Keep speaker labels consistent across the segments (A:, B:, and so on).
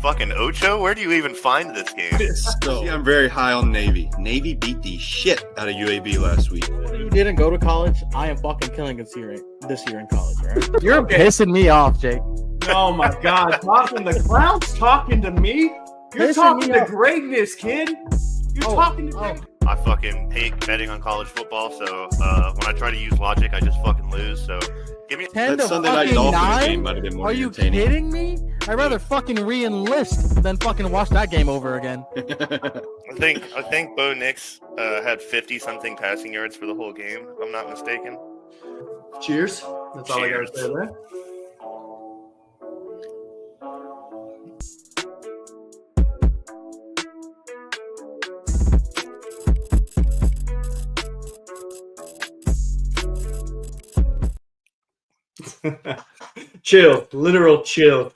A: Fucking Ocho? Where do you even find this game?
B: See, I'm very high on Navy. Navy beat the shit out of UAB last week.
C: You didn't go to college. I am fucking killing this year in college, right? You're pissing me off, Jake.
D: Oh my God! The clown's talking to me. You're
C: Pissing
D: talking
C: me
D: to
C: off.
D: greatness, kid. You're talking to me.
A: I fucking hate betting on college football, so when I try to use logic, I just fucking lose. So give me
C: 10
B: That
C: to
B: Sunday night
C: fucking
B: Dolphin
C: 9?
B: game might have been more
C: Are you
B: entertaining.
C: kidding me? I'd rather fucking re-enlist than fucking watch that game over again.
A: I think Bo Nix had 50 something passing yards for the whole game, if I'm not mistaken.
D: Cheers. That's all I gotta say there. Chill, literal chill.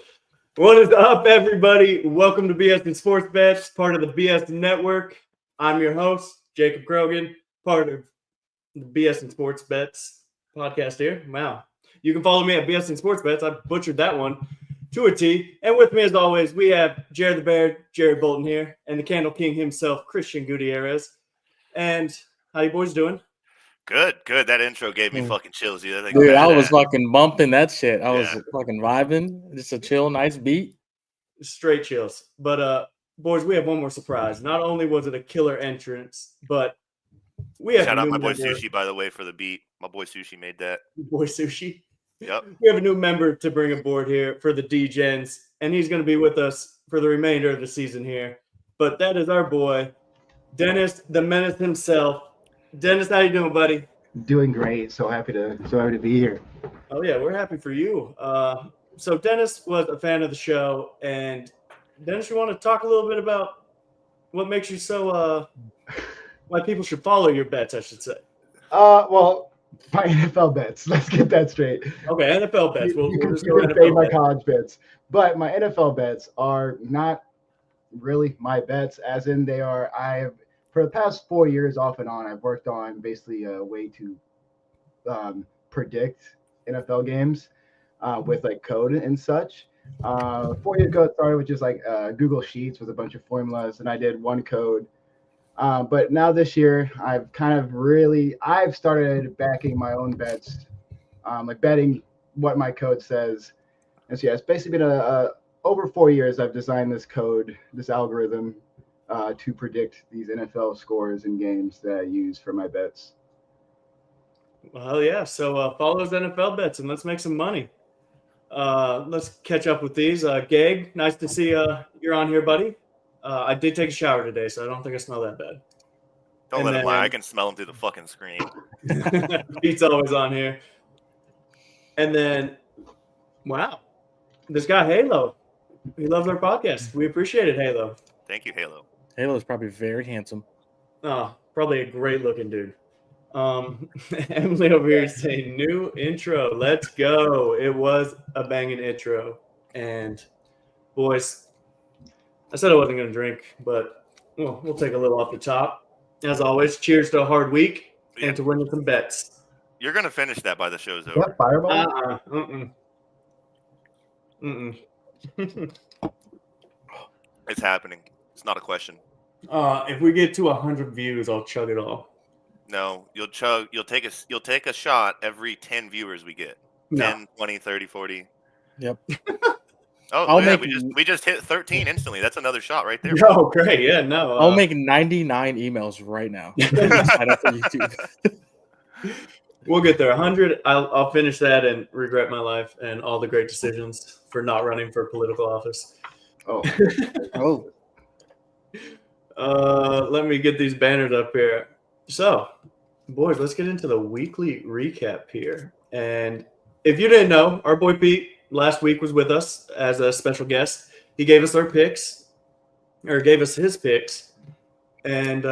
D: What is up, everybody? Welcome to B.Sing Sports Bets, part of the B.Sing Network. I'm your host, Jacob Krogan, part of the B.Sing Sports Bets podcast here. Wow. You can follow me at B.Sing Sports Bets. I butchered that one to a T. And with me, as always, we have Jared the Bear, Jerry Bolton here, and the Candle King himself, Christian Gutierrez. And how you boys doing?
A: Good. That intro gave me fucking chills, dude.
C: Dude, I was fucking bumping that shit. I was
A: Yeah.
C: fucking vibing. Just a chill, nice beat.
D: Straight chills. But boys, we have one more surprise. Not only was it a killer entrance, but we have
A: Shout
D: a
A: out
D: new
A: my boy
D: member.
A: Sushi, by the way, for the beat. My boy Sushi made that.
D: Boy Sushi.
A: Yep.
D: We have a new member to bring aboard here for the Degens, and he's going to be with us for the remainder of the season here. But that is our boy, Dennis the Menace himself. Dennis, how you doing, buddy?
E: Doing great. So happy to be here.
D: Oh yeah, we're happy for you. So Dennis was a fan of the show, and Dennis, you want to talk a little bit about what makes you so why people should follow your bets, I should say.
E: Well, my NFL bets. Let's get that straight.
D: Okay, NFL bets. We'll
E: You can
D: just go
E: say
D: NFL
E: my
D: bets.
E: college bets, but my NFL bets are not really my bets. As in, they are. For the past 4 years, off and on, I've worked on basically a way to predict NFL games with like code and such. 4 years ago, it started with just like Google Sheets with a bunch of formulas, and I did one code. But now this year, I've started backing my own bets, like betting what my code says. And so yeah, it's basically been over 4 years I've designed this code, this algorithm, to predict these NFL scores and games that I use for my bets.
D: Well, yeah. So follow those NFL bets and let's make some money. Let's catch up with these. Gag, nice to see you're on here, buddy. I did take a shower today, so I don't think I smell that bad.
A: Don't
D: And
A: let him
D: then-
A: lie. I can smell him through the fucking screen.
D: Pete's always on here. And then, wow, this guy Halo. He loves our podcast. We appreciate it, Halo.
A: Thank you, Halo.
C: Halo's probably very handsome.
D: Oh, probably a great looking dude. Emily over here is saying new intro. Let's go. It was a banging intro. And boys, I said I wasn't going to drink, but we'll take a little off the top. As always, cheers to a hard week
A: Yeah.
D: and to winning some bets.
A: You're gonna finish that by the show's over.
E: What, Fireball?
A: It's happening. It's not a question.
D: If we get to 100 views, I'll chug it all.
A: No, you'll take a shot every 10 viewers we get.
D: No.
A: 10, 20, 30, 40.
C: Yep.
A: Oh,
C: I'll
A: yeah,
C: make-
A: we just hit 13 instantly. That's another shot right there.
D: Oh, great. Yeah, no.
C: I'll make 99 emails right now. Sign up for YouTube.
D: We'll get there. 100. I'll finish that and regret my life and all the great decisions for not running for political office.
E: Oh,
C: Oh,
D: Let me get these banners up here. So, boys, let's get into the weekly recap here. And if you didn't know, our boy Pete last week was with us as a special guest. He gave us our picks, or gave us his picks. And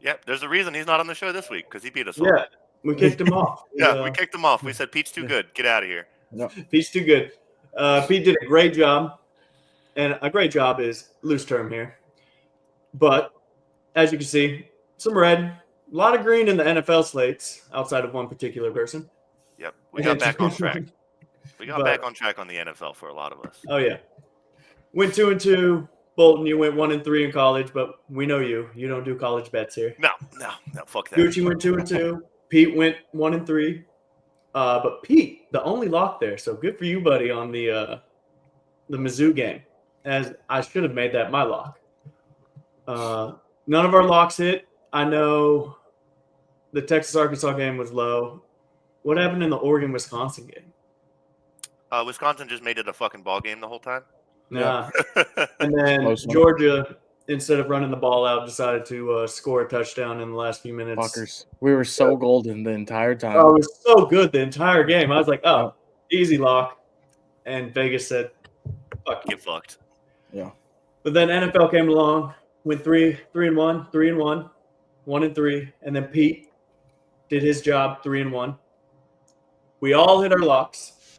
A: Yep, there's a reason he's not on the show this week because he beat us all.
D: yeah, we kicked him off.
A: Yeah, we kicked him off. We said Pete's too good. Get out of here.
D: Pete's too good. Pete did a great job. And a great job is loose term here. But as you can see, some red, a lot of green in the NFL slates outside of one particular person.
A: Yep, we got back on track. We got back on track on the NFL for a lot of us.
D: Oh, yeah. Went 2-2. Bolton, you went 1-3 in college, but we know you. You don't do college bets here.
A: No, fuck that.
D: Gucci went 2-2. Pete went 1-3. But Pete, the only lock there. So good for you, buddy, on the Mizzou game. As I should have made that my lock. None of our locks hit. I know the Texas-Arkansas game was low. What happened in the Oregon-Wisconsin game?
A: Wisconsin just made it a fucking ball game the whole time.
D: Nah. And then
C: Close one.
D: Georgia, instead of running the ball out, decided to score a touchdown in the last few minutes.
C: Fuckers. We were so golden the entire time.
D: Oh, it was so good the entire game. I was like, oh, easy lock. And Vegas said, fuck you.
A: Get fucked.
C: Yeah.
D: But then NFL came along, went 3-1, 3-1, 1-3, and then Pete did his job, 3-1. We all hit our locks,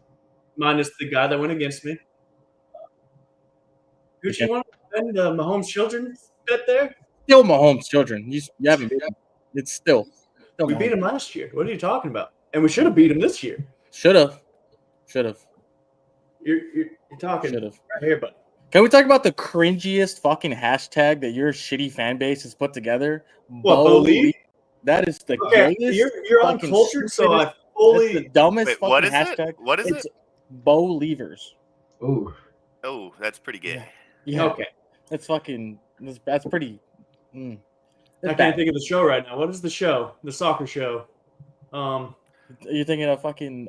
D: minus the guy that went against me. Gucci, you want to defend the Mahomes children's bet there?
C: Still Mahomes' children. You haven't beat him. It's still
D: We beat him last year. What are you talking about? And we should have beat him this year.
C: Should have.
D: You're talking
C: Should have.
D: right here, buddy.
C: Can we talk about the cringiest fucking hashtag that your shitty fan base has put together?
D: What, Believe?
C: That is the
D: Okay,
C: gayest,
D: you're
C: fucking
D: uncultured, so I
C: That's
D: fully.
C: the dumbest
A: Wait,
C: fucking
A: what is
C: hashtag.
A: it? What is
C: It's
A: it?
C: Believers.
E: Ooh.
A: Oh, that's pretty gay.
C: Yeah.
D: Okay.
C: That's fucking. That's pretty.
D: I
C: That's
D: can't
C: bad.
D: think of the show right now. What is the show? The soccer show.
C: You're thinking of fucking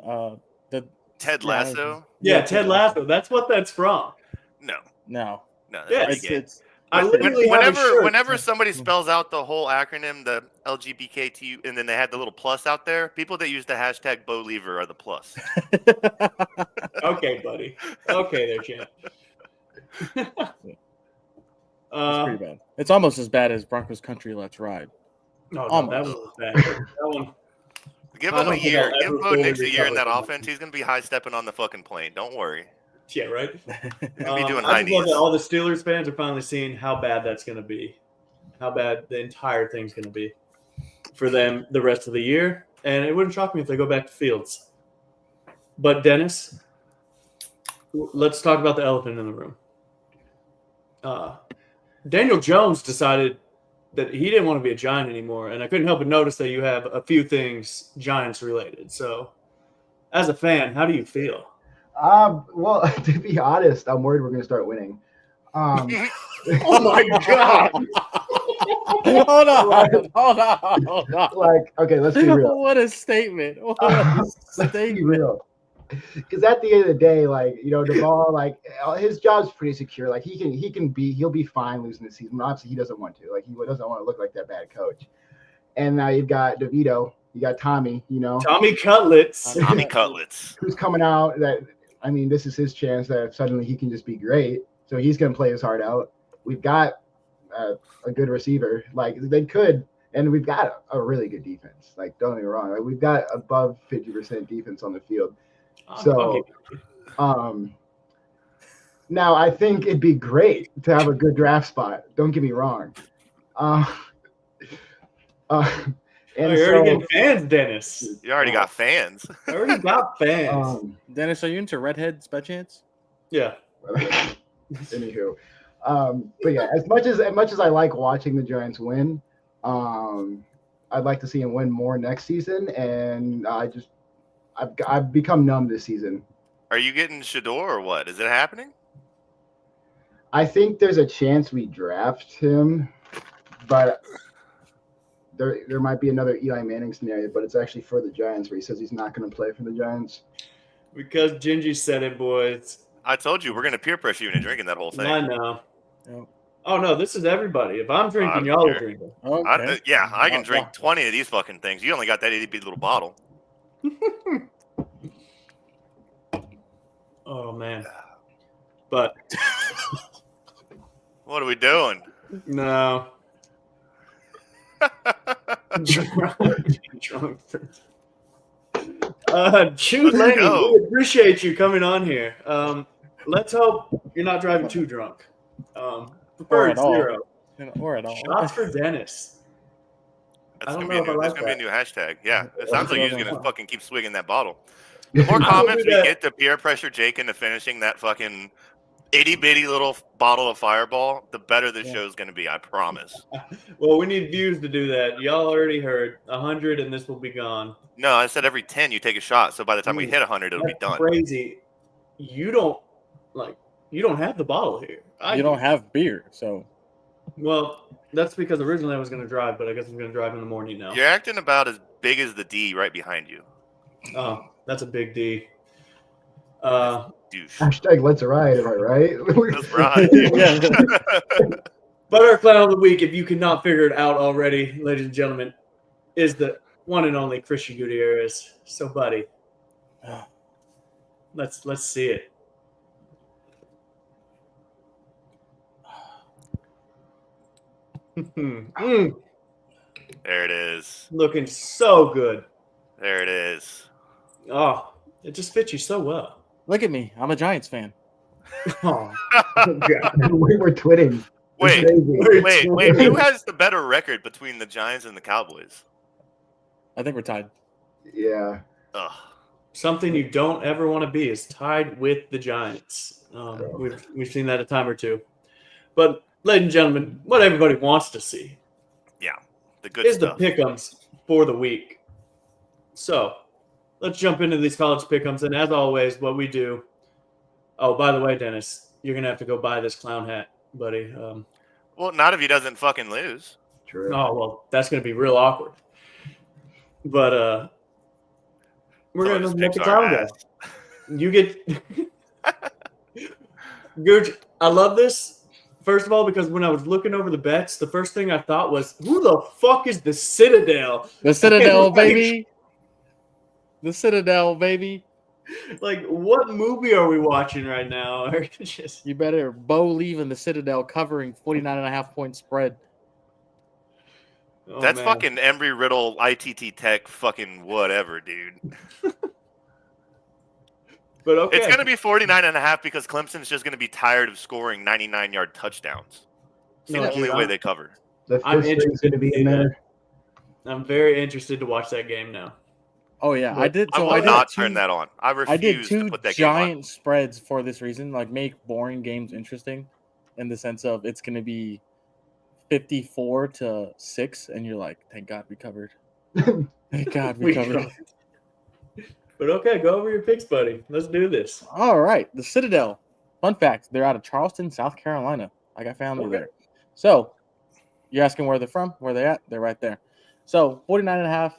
C: the
A: Ted
C: Yeah,
A: Lasso?
D: Yeah, Ted Lasso. That's what that's from.
A: No,
C: no.
A: that's
D: Yeah,
A: pretty gay.
C: It's
D: I literally have a shirt.
A: Whenever somebody spells out the whole acronym, the LGBTQ, and then they had the little plus out there, people that use the hashtag Believer are the plus.
D: Okay, buddy. Okay, there, champ.
C: it's pretty bad. It's almost as bad as Broncos Country Let's Ride.
D: No,
C: Almost.
D: that was bad. That one.
A: Give
D: I
A: him a
D: don't think
A: year.
D: I'll
A: Give
D: ever
A: Bo
D: fully
A: Nix a year in that
D: recover from
A: offense. He's going to be high stepping on the fucking plane. Don't worry.
D: Yeah, right.
A: He's going to be doing
D: I
A: high
D: just love
A: knees.
D: that all the Steelers fans are finally seeing how bad that's going to be, how bad the entire thing's going to be for them the rest of the year. And it wouldn't shock me if they go back to Fields. But Dennis, let's talk about the elephant in the room. Daniel Jones decided that he didn't want to be a Giant anymore, and I couldn't help but notice that you have a few things Giants related. So, as a fan, how do you feel?
E: Well, to be honest, I'm worried we're going to start winning.
D: Oh my God!
C: Hold on.
E: Like, okay, let's be real.
C: What a statement. What a
E: Let's be
C: statement.
E: real. Because at the end of the day, like, you know, the ball, like, his job's pretty secure. Like, he'll be fine losing the season. Obviously, he doesn't want to. Like, he doesn't want to look like that bad coach. And now you've got DeVito, you got Tommy, you know,
D: Tommy Cutlets.
A: Tommy Cutlets.
E: who's coming out. That, I mean, this is his chance that suddenly he can just be great. So he's going to play his heart out. We've got a good receiver. Like, they could, and we've got a really good defense. Like, don't get me wrong. Like, we've got above 50% defense on the field. So, now I think it'd be great to have a good draft spot. Don't get me wrong. And
D: You're already getting fans, Dennis.
A: You already got fans.
D: I already got fans.
C: Dennis, are you into redheads by chance?
D: Yeah.
E: Anywho, but yeah, as much as I like watching the Giants win, I'd like to see him win more next season. And I've become numb this season.
A: Are you getting Shador or what? Is it happening?
E: I think there's a chance we draft him, but there might be another Eli Manning scenario, but it's actually for the Giants where he says he's not going to play for the Giants.
D: Because Gingy said it, boys.
A: I told you we're going to peer pressure you into drinking that whole thing.
D: I know.
C: Yep.
D: Oh, no, this is everybody. If I'm
A: I
D: drinking,
A: don't
D: y'all are
A: care.
D: drinking.
C: Okay.
A: I can drink 20 of these fucking things. You only got that itty bitty little bottle.
D: Oh, man. But,
A: What are we doing?
D: no. Drunk. Jude
A: Let's
D: Lane,
A: go.
D: we appreciate you coming on here. Let's hope you're not driving too drunk.
C: Or
D: Preferred
C: at all.
D: zero.
C: Or at all.
D: Shots for Dennis.
A: That's
D: I
A: gonna
D: don't
A: be a
D: know if I
A: new,
D: like
A: that's gonna be a new hashtag. Yeah, it sounds like
C: Yeah.
A: you're just gonna fucking keep swigging that bottle. The more
D: I will
A: comments
D: do
A: we
D: that.
A: get to peer pressure Jake into finishing that fucking itty bitty little bottle of Fireball, the better the
C: Yeah.
A: show's going to be. I promise.
D: Well, we need views to do that. Y'all already heard 100, and this will be gone.
A: No, I said every 10 you take a shot. So by the time we hit 100, it'll be
D: That's
A: done.
D: crazy. You don't have the bottle here.
C: You don't have beer, so
D: Well, that's because originally I was going to drive, but I guess I'm going to drive in the morning now.
A: You're acting about as big as the D right behind you.
D: Oh, that's a big D.
A: Douche.
E: Hashtag let's ride, am I right?
A: That's right. Dude.
C: yeah.
D: But our clown of the week, if you cannot figure it out already, ladies and gentlemen, is the one and only Christian Gutierrez. So, buddy, let's see it.
A: There it is.
D: Looking so good.
A: There it is.
D: Oh, it just fits you so well.
C: Look at me. I'm a Giants fan.
D: Oh,
E: we were twitting.
A: Wait,
E: It's crazy.
A: wait. Who has the better record between the Giants and the Cowboys?
C: I think we're tied.
E: Yeah.
A: Ugh.
D: something you don't ever want to be is tied with the Giants. We've seen that a time or two. But, ladies and gentlemen, what everybody wants to see
A: Yeah, the good
D: is
A: stuff.
D: the pick'ems for the week. So, let's jump into these college pick'ems. And as always, what we do. Oh, by the way, Dennis, you're gonna have to go buy this clown hat, buddy.
A: Well, not if he doesn't fucking lose.
E: True.
D: Oh well, that's gonna be real awkward. But we're
A: So
D: gonna
A: his
D: make
A: picks
D: a
A: are
D: time go.
A: ass.
D: You get Gooch. I love this. First of all, because when I was looking over the bets, the first thing I thought was, "Who the fuck is the Citadel?"
C: The Citadel,
D: Like-
C: baby. The Citadel, baby.
D: Like, what movie are we watching right now? Or just
C: You better Bo leaving the Citadel covering 49.5-point spread.
D: oh,
A: That's
D: man.
A: fucking Embry Riddle, ITT Tech, fucking whatever, dude.
D: But okay,
A: It's going to be 49.5 because Clemson's just going to be tired of scoring 99-yard touchdowns. It's
D: No,
A: the only
D: dude,
A: way
D: I'm-
A: they cover.
E: The
D: I'm
E: fifth string's
D: interested
E: going to be
D: to
E: in
D: see that.
E: there.
D: I'm very interested to watch that game now.
C: Oh yeah, I did.
A: I
C: So
A: will
C: I did
A: not
C: two,
A: turn that on. I
C: I did
A: refuse
C: two
A: to put that game on.
C: giant spreads for this reason, like make boring games interesting, in the sense of it's going to be 54-6, and you're like, thank God we covered. Thank God we covered.
D: But okay, go over your picks, buddy. Let's do this.
C: All right, the Citadel. Fun fact: they're out of Charleston, South Carolina. I got family
D: Okay.
C: there. So you're asking where they're from? Where they at? They're right there. So 49.5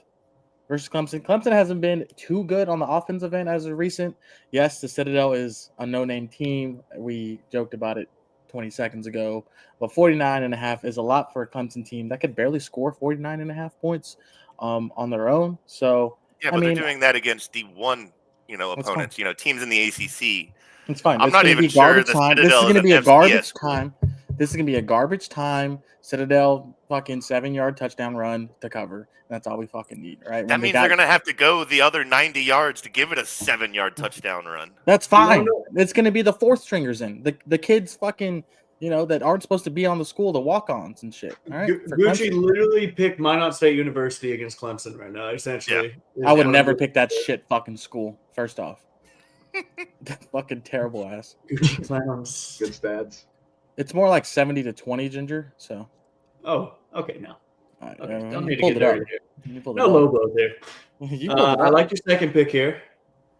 C: versus Clemson. Clemson hasn't been too good on the offensive end as of recent. Yes, the Citadel is a no-name team. We joked about it 20 seconds ago. But 49.5 is a lot for a Clemson team that could barely score 49.5 points on their own. So
A: Yeah,
C: I
A: but
C: mean,
A: they're doing that against D1,
C: That's
A: opponents, teams in the ACC.
C: it's fine.
A: I'm
C: It's
A: not
C: gonna
A: even
C: be
A: sure
C: garbage
A: the
C: time. This is
A: Citadel
C: going to
A: is
C: be a
A: an
C: garbage
A: FCS.
C: time. This is going to be a garbage time. Citadel fucking 7-yard touchdown run to cover. That's all we fucking need, right?
A: That means they're going to have to go the other 90 yards to give it a 7-yard touchdown run.
C: That's fine.
D: No.
C: It's going to be the fourth stringers in the kids fucking that aren't supposed to be on the school, the walk-ons and shit. All right, for
D: Gucci
C: Clemson.
D: literally picked Minot State University against Clemson right now, essentially.
C: I would never pick that shit fucking school. First off, fucking terrible ass.
D: Gucci clowns.
E: Good stats.
C: It's more like 70-20, Ginger. So,
D: Oh, okay, now.
C: all right,
D: Okay,
C: you
D: don't need to
C: pulled
D: get
C: it up.
D: dirty here.
C: You pulled it
D: No
C: up.
D: low blows there.
C: You pulled it
D: I
C: up.
D: like your second pick here.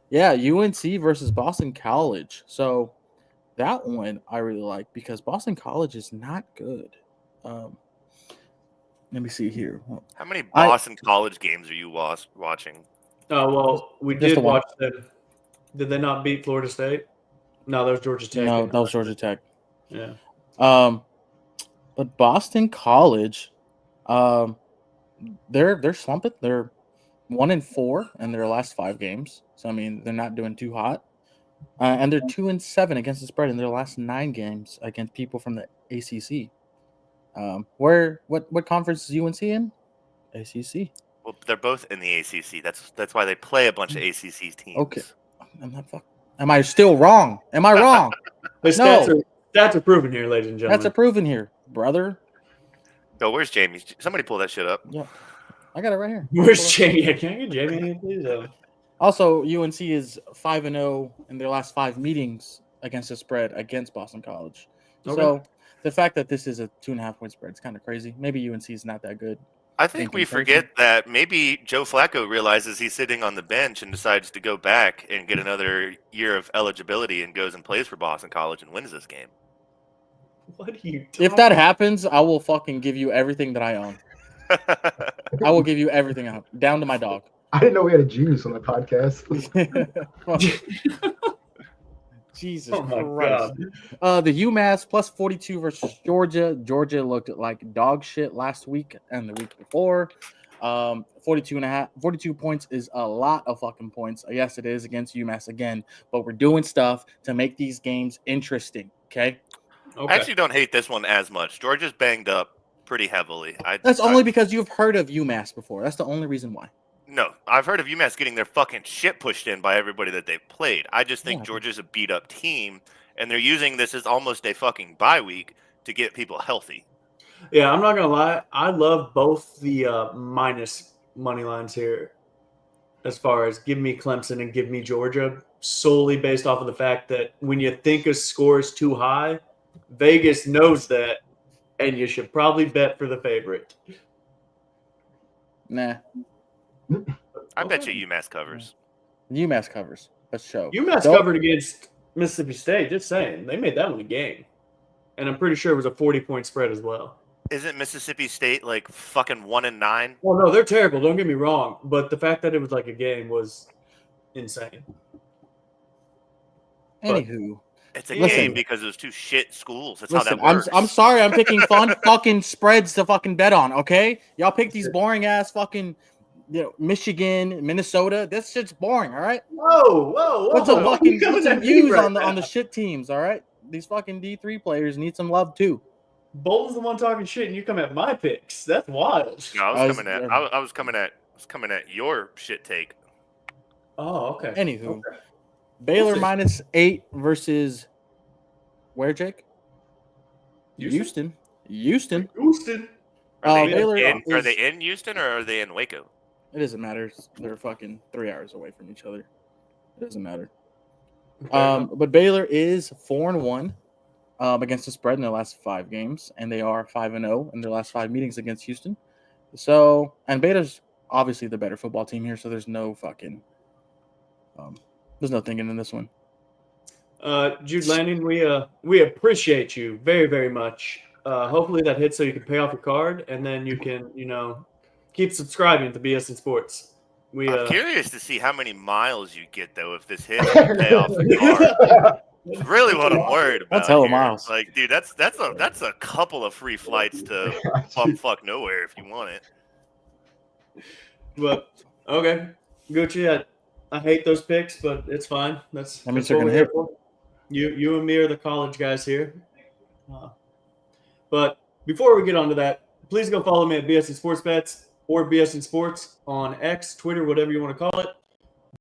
C: Yeah, UNC versus Boston College. So that one I really like because Boston College is not good. Let me see here.
A: How many Boston College games are you watching?
D: Oh, well, we
C: Just
D: did
C: the one.
D: watch them. Did they not beat Florida State? No, that was Georgia Tech.
C: No, that was Georgia Tech.
D: Yeah.
C: But Boston College, they're slumping. They're 1-4 in their last 5 games. So I mean, they're not doing too hot. And they're 2-7 against the spread in their last 9 games against people from the ACC. What conference is UNC in? ACC.
A: Well, they're both in the ACC. That's why they play a bunch of ACC teams.
C: Okay. Am I still wrong? Am I wrong?
D: The
C: No.
D: stats are proven here, ladies and gentlemen.
C: That's a proven here, brother.
A: Yo, where's Jamie? Somebody pull that shit up.
C: Yeah, I got it right here.
D: Where's Jamie? Can I get Jamie in, please?
C: Also, UNC is 5-0 in their last 5 meetings against the spread against Boston College.
D: Okay.
C: So the fact that this is a 2.5-point spread is kind of crazy. Maybe UNC is not that good.
A: I think we
C: comparison.
A: forget that maybe Joe Flacco realizes he's sitting on the bench and decides to go back and get another year of eligibility and goes and plays for Boston College and wins this game.
D: What are you
C: If that happens, I will fucking give you everything that I own. I will give you everything I own, down to my dog.
E: I didn't know we had a genius on the podcast.
C: Jesus
D: Oh my
C: Christ.
D: God.
C: The UMass plus 42 versus Georgia. Georgia looked like dog shit last week and the week before. 42 points is a lot of fucking points. Yes, it is against UMass again, but we're doing stuff to make these games interesting. Okay.
D: Okay.
A: I actually don't hate this one as much. Georgia's banged up pretty heavily.
C: That's only because you've heard of UMass before. That's the only reason why.
A: No, I've heard of UMass getting their fucking shit pushed in by everybody that they've played. I just think
C: Yeah.
A: Georgia's a beat up team, and they're using this as almost a fucking bye week to get people healthy.
D: Yeah, I'm not gonna lie. I love both the minus money lines here, as far as give me Clemson and give me Georgia, solely based off of the fact that when you think a score is too high, Vegas knows that, and you should probably bet for the favorite.
C: Nah.
A: I bet you UMass covers.
C: UMass covers. Let's show.
D: UMass
C: Don't-
D: covered against Mississippi State. Just saying, they made that one a game, and I'm pretty sure it was a 40-point spread as well.
A: Isn't Mississippi State like fucking 1-9?
D: Well, no, they're terrible. Don't get me wrong, but the fact that it was like a game was insane.
C: Anywho.
A: It's a
C: Listen.
A: game because it was two shit schools. That's
C: Listen,
A: how that works.
C: I'm sorry I'm picking fun fucking spreads to fucking bet on, okay? Y'all pick these boring ass fucking Michigan, Minnesota. This shit's boring, all right?
D: Whoa!
C: Put some fucking
D: You coming
C: put some
D: at me
C: views
D: right
C: on the
D: now?
C: shit teams, all right? These fucking D3 players need some love too.
D: Bolton's the one talking shit, and you come at my picks. That's wild.
A: No,
C: I
A: I
C: was-
A: was coming at your shit take.
D: Oh, okay.
C: Anywho,
D: Okay.
C: Baylor
D: see.
C: -8 versus where, Jake?
D: Houston.
C: Houston.
D: Houston.
A: Are they,
C: Baylor
A: are
C: is-
A: they in Houston or are they in Waco?
C: It doesn't matter. They're fucking 3 hours away from each other. It doesn't matter.
D: Okay.
C: But Baylor is 4-1 against the spread in their last 5 games, and they are 5-0 in their last 5 meetings against Houston. So, and Baylor's obviously the better football team here, so there's no fucking, there's no thinking in this one.
D: Jude Landing, we appreciate you very, very much. Hopefully that hits so you can pay off your card, and then you can, keep subscribing to BS in Sports.
A: I'm curious to see how many miles you get though if this hits and you pay off the car. It's really what I'm worried about.
C: That's hella
A: here.
C: miles.
A: Like, dude, that's a couple of free flights to fuck nowhere if you want it.
D: But okay, Gucci, I hate those picks, but it's fine. That's
C: That means
D: that's
C: they're
D: what
C: gonna
D: we're here
C: hit.
D: for. You and me are the college guys here. But before we get on to that, please go follow me at BS in Sports Bets or BS in Sports on X, Twitter, whatever you want to call it.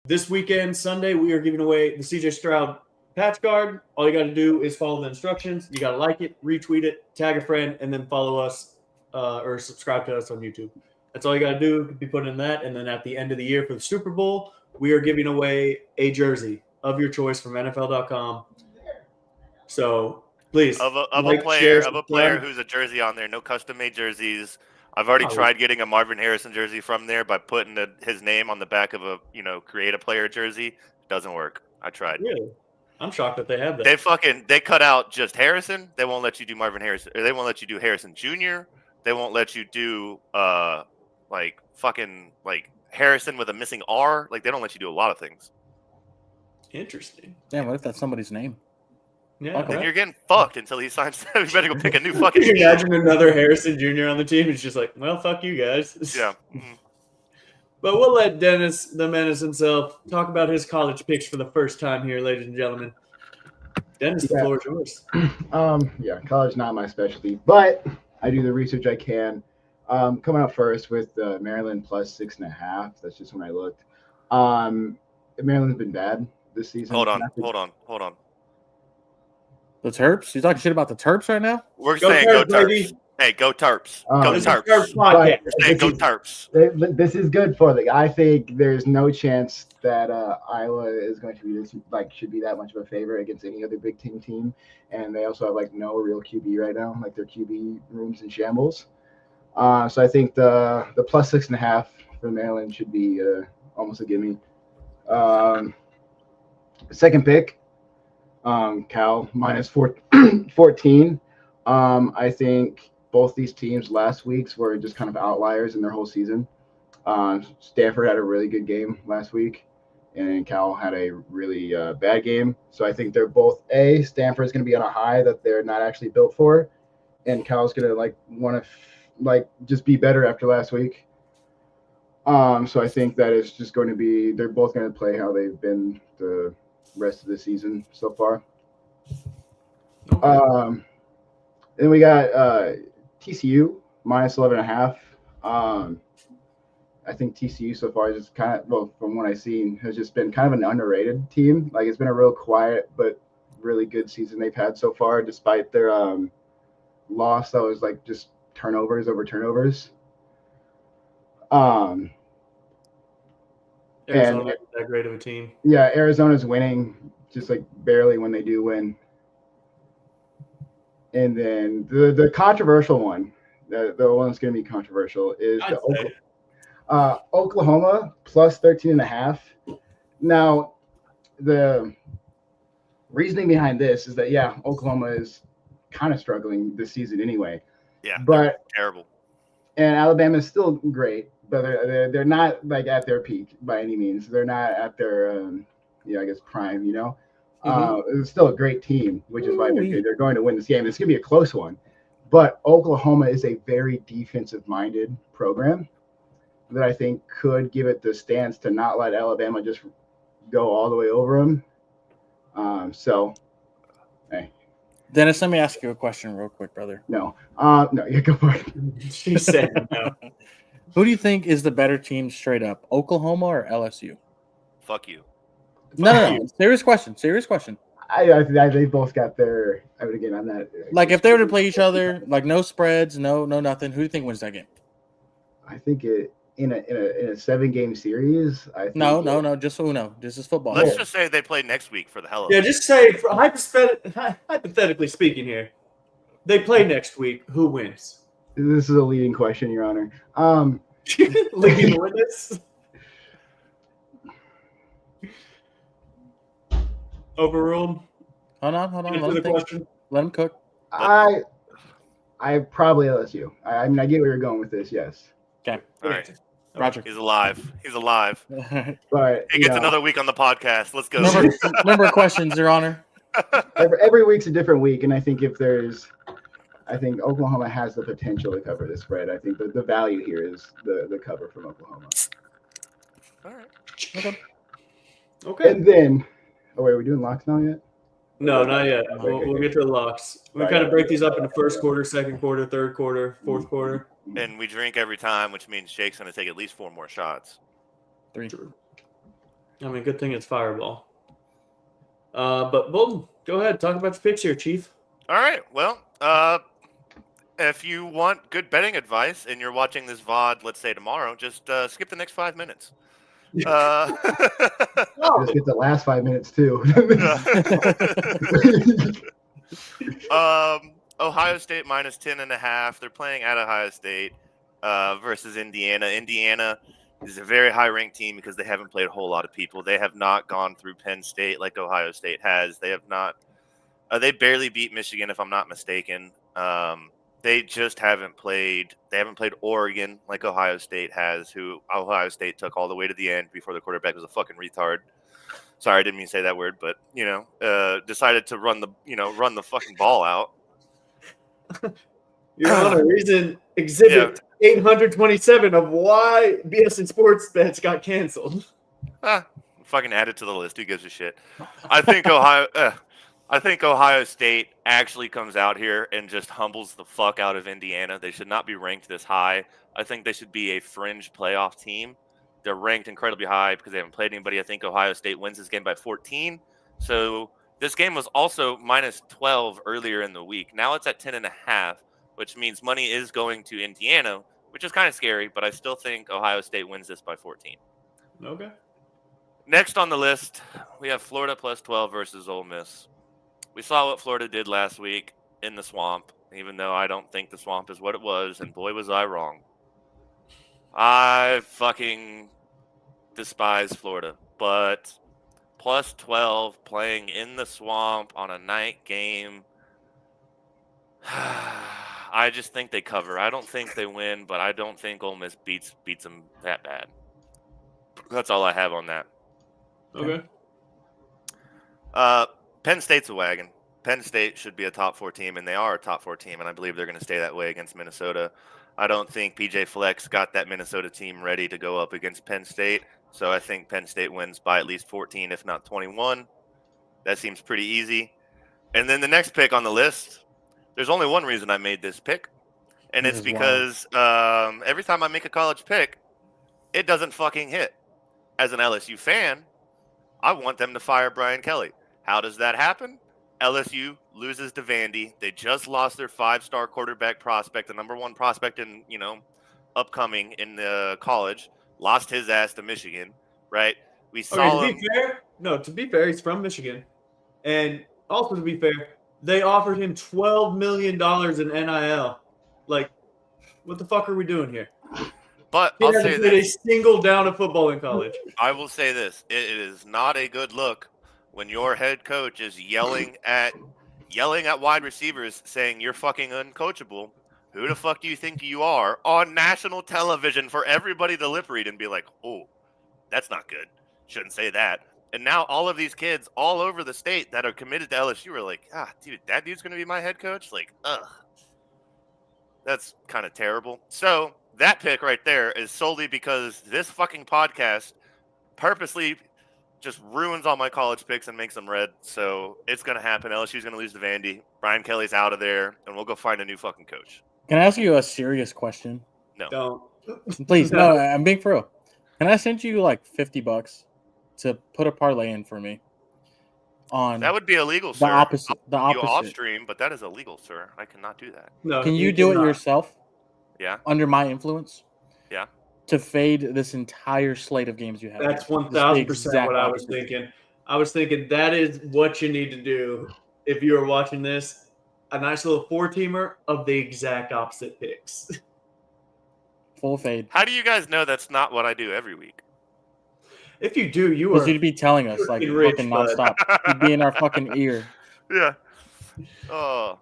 D: This weekend, Sunday, we are giving away the CJ Stroud patch card. All you got to do is follow the instructions. You got to like it, retweet it, tag a friend, and then follow us or subscribe to us on YouTube. That's all you got to do. Be put in that. And then at the end of the year for the Super Bowl, we are giving away a jersey of your choice from NFL.com. So please,
A: Of a
D: like,
A: player
D: share,
A: of a player
D: subscribe.
A: who's a jersey on there, no custom made jerseys. I've already
D: Oh.
A: tried getting a Marvin Harrison jersey from there by putting his name on the back of a create a player jersey. Doesn't work. I tried.
D: Really? I'm shocked that they have that.
A: They cut out just Harrison. They won't let you do Marvin Harrison, or they won't let you do Harrison Jr. They won't let you do Harrison with a missing R. Like, they don't let you do a lot of things.
D: Interesting.
C: Damn, what if that's somebody's name?
D: Yeah.
C: Okay.
A: Then you're getting fucked until he signs. You better go pick a new fucking
D: Can you
A: team.
D: imagine another Harrison Jr. on the team? It's just like, well, fuck you guys.
A: Yeah. Mhm.
D: But we'll let Dennis, the menace himself, talk about his college picks for the first time here, ladies and gentlemen. Dennis, the
E: Yeah.
D: floor is yours.
E: Yeah, college not my specialty, but I do the research I can. Coming up first with Maryland plus 6.5. That's just when I looked. Maryland's been bad this season.
A: Hold on.
C: The Terps? You talking shit about the Terps right now?
A: We're
D: Go
A: saying go
D: Terps, baby.
A: Terps. Hey, go Terps. Go
D: This is
A: Terps.
D: our podcast.
A: You're saying go Terps.
E: This is good for the. I think there's no chance that Iowa is going to be should be that much of a favorite against any other Big Ten team, and they also have no real QB right now. Their QB room's in shambles. So I think the plus 6.5 for Maryland should be almost a gimme. Second pick, Cal minus 14. I think both these teams last week's were just kind of outliers in their whole season. Stanford had a really good game last week, and Cal had a really bad game. So I think they're both Stanford's going to be on a high that they're not actually built for, and Cal's going to want to just be better after last week. So I think that it's just going to be they're both going to play how they've been the rest of the season so far.
D: Okay.
E: Then we got TCU minus 11.5. I think TCU so far is just from what I've seen, has just been kind of an underrated team. It's been a real quiet but really good season they've had so far, despite their loss that was just turnovers over turnovers.
D: Arizona not that great of a team.
E: Yeah, Arizona's winning just barely when they do win. And then the controversial one, the one that's going to be controversial is Oklahoma plus 13.5. Now, the reasoning behind this is that, Oklahoma is kind of struggling this season anyway.
A: Yeah,
E: but
A: terrible. And
E: Alabama is still great, but they're not at their peak by any means. They're not at their prime. It's still a great team, which is why they're going to win this game. It's going to be a close one, but Oklahoma is a very defensive-minded program that I think could give it the stance to not let Alabama just go all the way over them. Hey.
C: Dennis, let me ask you a question real quick, brother.
E: No, you go for it.
D: She said no.
C: Who do you think is the better team straight up, Oklahoma or LSU?
A: Fuck you.
C: No. Serious question.
E: They both got their. I mean, again, I'm not.
C: If they were to play each other, no spreads, no nothing. Who do you think wins that game?
E: I think it in a 7-game series. I think
C: no. Just Uno. This is football.
A: Let's just say they play next week for the hell of it.
D: Yeah, just say hypothetically speaking here, they play next week. Who wins?
E: This is a leading question, Your Honor.
D: Leading witness. Overruled.
C: Hold on. Let him cook.
E: I probably LSU. I mean, I get where you're going with this. Yes.
C: Okay.
A: All right.
C: Roger.
A: He's alive.
E: But
A: he gets another week on the podcast. Let's go.
C: Remember questions, Your Honor.
E: Every week's a different week, and I think I think Oklahoma has the potential to cover the spread. I think the value here is the cover from Oklahoma.
A: All right.
D: Okay.
E: And then, are we doing locks now yet?
D: No, not yet. We'll get to the locks. We kind of break these up into first quarter, second quarter, third quarter, fourth quarter.
A: And we drink every time, which means Jake's going to take at least 4 more shots.
C: 3.
D: I mean, good thing it's Fireball. But Bolton, go ahead. Talk about your picks here, Chief.
A: All right. Well, if you want good betting advice and you're watching this VOD, let's say tomorrow, just skip the next 5 minutes.
E: Just get the last 5 minutes too.
A: Ohio State minus 10.5. They're playing at Ohio State versus Indiana. Indiana is a very high-ranked team because they haven't played a whole lot of people. They have not gone through Penn State like Ohio State has. They have not. They barely beat Michigan, if I'm not mistaken. They just haven't played. They haven't played Oregon like Ohio State has, who Ohio State took all the way to the end before the quarterback was a fucking retard. Sorry, I didn't mean to say that word, but decided to run the fucking ball out.
D: You're on a reason exhibit 827 of why BS and Sports Bets got canceled.
A: Fucking add it to the list. Who gives a shit? I think Ohio State actually comes out here and just humbles the fuck out of Indiana. They should not be ranked this high. I think they should be a fringe playoff team. They're ranked incredibly high because they haven't played anybody. I think Ohio State wins this game by 14. So this game was also minus 12 earlier in the week. Now it's at 10.5. which means money is going to Indiana, which is kind of scary, but I still think Ohio State wins this by 14.
D: Okay.
A: Next on the list, we have Florida plus 12 versus Ole Miss. We saw what Florida did last week in the swamp, even though I don't think the swamp is what it was, and boy was I wrong. I fucking despise Florida, but plus 12 playing in the swamp on a night game, I just think they cover. I don't think they win, but I don't think Ole Miss beats them that bad. That's all I have on that.
D: Okay.
A: Penn State's a wagon. Penn State should be a top 4 team, and they are a top 4 team, and I believe they're going to stay that way against Minnesota. I don't think PJ Flex got that Minnesota team ready to go up against Penn State, so I think Penn State wins by at least 14, if not 21. That seems pretty easy. And then the next pick on the list, there's only one reason I made this pick, and
C: This
A: it's
C: is
A: because every time I make a college pick, it doesn't fucking hit. As an LSU fan, I want them to fire Brian Kelly. How does that happen? LSU loses to Vandy. They just lost their 5-star quarterback prospect, the number 1 prospect in, upcoming in the college. Lost his ass to Michigan, right? We saw him.
D: To be fair, he's from Michigan. And also to be fair, they offered him $12 million in NIL. Like, what the fuck are we doing here?
A: But
D: He
A: I'll
D: hasn't
A: say
D: played a
A: this.
D: single down of football in college.
A: I will say this. It is not a good look when your head coach is yelling at wide receivers saying you're fucking uncoachable. Who the fuck do you think you are on national television for everybody to lip read and be like, oh, that's not good. Shouldn't say that. And now all of these kids all over the state that are committed to LSU are like, dude, that dude's going to be my head coach? Like, ugh. That's kind of terrible. So that pick right there is solely because this fucking podcast purposely just ruins all my college picks and makes them red. So it's going to happen. LSU's going to lose to Vandy. Brian Kelly's out of there, and we'll go find a new fucking coach.
C: Can I ask you a serious question?
A: No.
D: Don't.
C: Please, no, I'm being for real. Can I send you like $50 to put a parlay in for me? On
A: That would be illegal,
C: the
A: sir.
C: opposite. The
A: You off
C: opposite.
A: stream, but that is illegal, sir. I cannot do that.
D: No,
C: Can you do it
D: cannot.
C: yourself?
A: Yeah.
C: Under my influence?
A: Yeah.
C: To fade this entire slate of games you have.
D: That's
C: here.
D: 1,000%
C: exact
D: what I was
C: opposite.
D: thinking. I was thinking that is what you need to do if you are watching this. A nice little 4-teamer of the exact opposite picks.
C: Full fade.
A: How do you guys know that's not what I do every week?
D: If you do, you
C: Because
D: are
C: you'd be telling us like
D: freaking rich,
C: fucking
D: bud.
C: nonstop. You'd be in our fucking ear.
A: Yeah. Oh.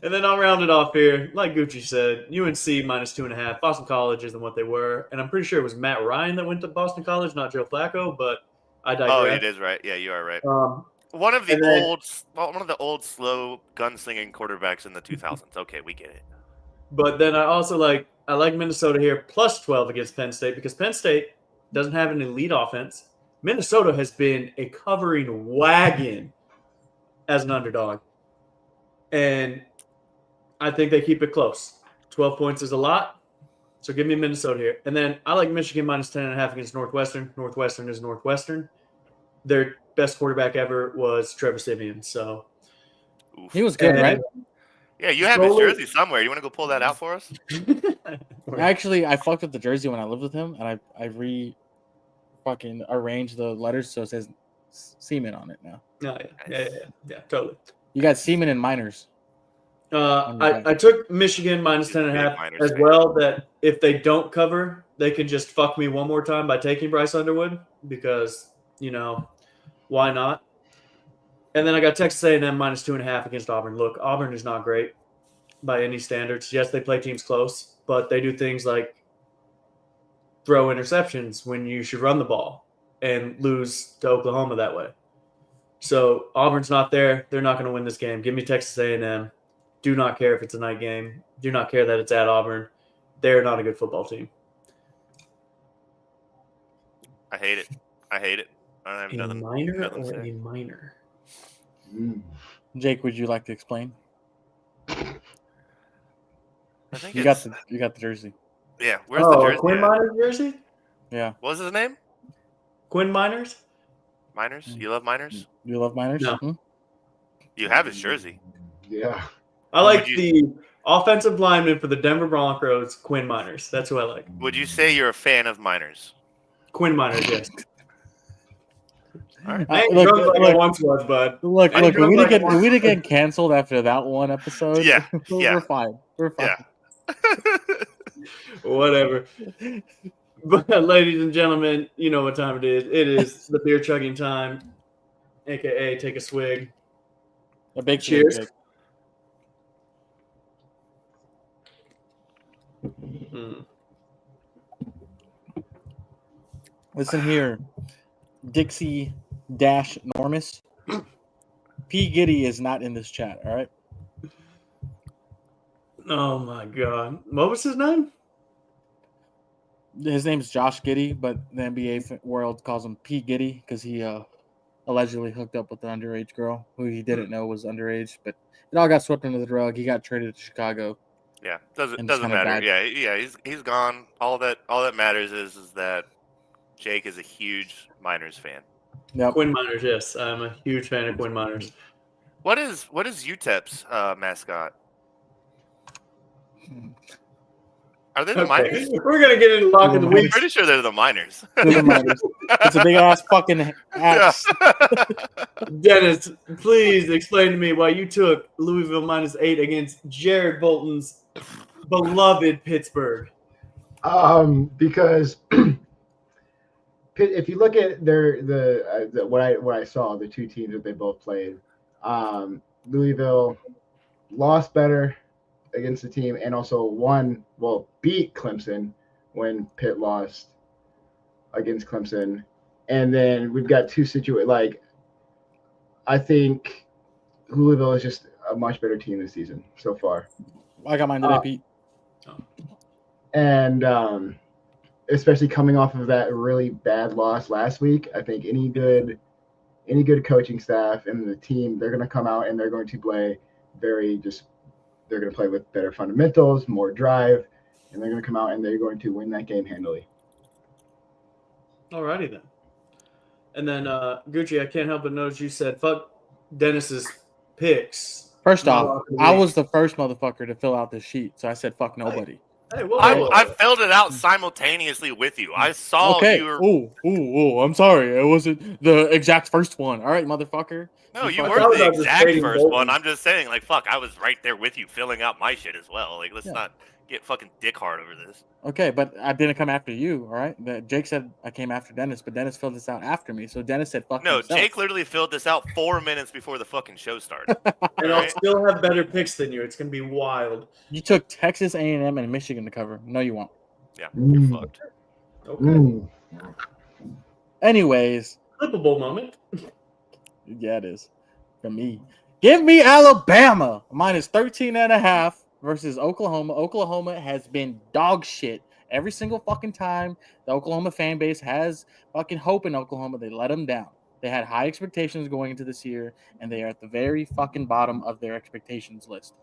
D: And then I'll round it off here. Like Gucci said, UNC minus 2.5. Boston College isn't what they were. And I'm pretty sure it was Matt Ryan that went to Boston College, not Joe Flacco, but I digress.
A: Oh, it is right. Yeah, you are right. One of
D: and then-
A: the old slow gunslinging quarterbacks in the 2000s. Okay, we get it.
D: But then I also like Minnesota here, plus 12 against Penn State, because Penn State doesn't have an elite offense. Minnesota has been a covering wagon as an underdog. And I think they keep it close. 12 points is a lot. So give me Minnesota here. And then I like Michigan minus 10.5 against Northwestern. Northwestern is Northwestern. Their best quarterback ever was Trevor Siemian. So
A: Oof.
C: He was good,
D: And-
C: right?
A: Yeah, you have his
D: Slowly-
A: jersey somewhere. You want to go pull that out for us?
C: Actually, I fucked with the jersey when I lived with him, and I fucking arranged the letters so it says Seaman on it now.
D: No, yeah, totally.
C: You got Seaman and Miners.
D: I took Michigan minus 10.5
A: Miners
D: as
A: fan.
D: well, that if they don't cover, they can just fuck me one more time by taking Bryce Underwood because, why not? And then I got Texas A&M minus 2.5 against Auburn. Look, Auburn is not great by any standards. Yes, they play teams close, but they do things like throw interceptions when you should run the ball and lose to Oklahoma that way. So Auburn's not there. They're not going to win this game. Give me Texas A&M. Do not care if it's a night game. Do not care that it's at Auburn. They're not a good football team.
A: I hate it. I have
D: A
A: nothing.
D: minor
A: nothing to
D: or
A: say.
D: a minor?
C: Jake, would you like to explain?
A: I think
C: You
A: it's,
C: got the jersey.
A: yeah. Where's the jersey?
D: Quinn
A: at?
D: Miners jersey?
C: Yeah.
A: What was his name?
D: Quinn Miners?
A: Miners? You love Miners?
C: You love Miners?
D: No.
C: Hmm?
A: You have his jersey.
E: Yeah.
D: I like
A: Would
D: the Offensive lineman for the Denver Broncos, Quinn Miners. That's who I like.
A: Would you say you're a fan of Miners?
D: Quinn Miners, yes.
A: All right.
D: I ain't
C: Look,
D: drunk like I
C: look.
D: once was, bud.
C: Look,
D: I ain't
C: if
D: drunk
C: we
D: like
C: didn't
D: I
C: get
D: once
C: we didn't
D: was.
C: get canceled after that one episode,
A: Yeah, yeah.
C: we're fine. We're fine.
D: Whatever. But ladies and gentlemen, you know what time it is. It is the beer chugging time, aka take a swig.
C: A big
D: Cheers.
C: swig,
D: Mm.
C: Listen here, Dixie Dash Normus. P. Giddy is not in this chat. All right.
D: Oh my god. What was his name?
C: His name's Josh Giddy, but the NBA world calls him P. Giddy because he allegedly hooked up with an underage girl who he didn't know was underage, but it all got swept under the rug. He got traded to Chicago.
A: Yeah,
C: And
A: doesn't
C: kinda
A: matter.
C: died.
A: Yeah. He's gone. All that matters is that Jake is a huge Miners fan.
C: Yep.
D: Quinn Miners, yes. I'm a huge fan of Quinn Miners.
A: What is UTEP's mascot? Are they the Miners?
D: We're gonna get into lock of the
A: I'm
D: week.
A: pretty sure they're the Miners.
C: They're the Miners. It's a big ass fucking axe.
D: Dennis, please explain to me why you took Louisville -8 against Jared Bolton's beloved Pittsburgh.
E: Because if you look at what I saw, the two teams that they both played, Louisville lost better against the team and also beat Clemson when Pitt lost against Clemson. And then we've got two situations. Like, I think Louisville is just a much better team this season so far.
C: I got mine today, Pete.
E: And especially coming off of that really bad loss last week, I think any good coaching staff and the team, they're going to come out and they're going to play they're going to play with better fundamentals, more drive, and they're going to come out and they're going to win that game handily.
D: Alrighty then. And then Gucci, I can't help but notice you said fuck Dennis's picks.
C: First off, I was the first motherfucker to fill out this sheet, so I said fuck nobody.
D: Hey, whoa,
A: I filled it out simultaneously with you. I saw
C: Okay.
A: you were.
C: Ooh, I'm sorry. It wasn't the exact first one. All right, motherfucker.
A: No, you
C: fucked
A: weren't
C: up.
A: the
D: about just
A: exact
D: trading
A: first
D: Bolton.
A: one. I'm just saying, like, fuck, I was right there with you filling out my shit as well. Like, let's not get fucking dick hard over this.
C: Okay, but I didn't come after you, all right? Jake said I came after Dennis, but Dennis filled this out after me. So Dennis said fuck
A: No,
C: himself.
A: Jake literally filled this out 4 minutes before the fucking show started.
D: And I'll
A: Right?
D: still have better picks than you. It's gonna be wild.
C: You took Texas A&M and Michigan to cover. No, you won't.
A: Yeah, you're fucked.
D: Okay.
C: Anyways,
D: Flippable moment.
C: yeah, it is. For me. Give me Alabama. Minus 13.5 versus Oklahoma. Oklahoma has been dog shit every single fucking time. The Oklahoma fan base has fucking hope in Oklahoma. They let them down. They had high expectations going into this year, and they are at the very fucking bottom of their expectations list.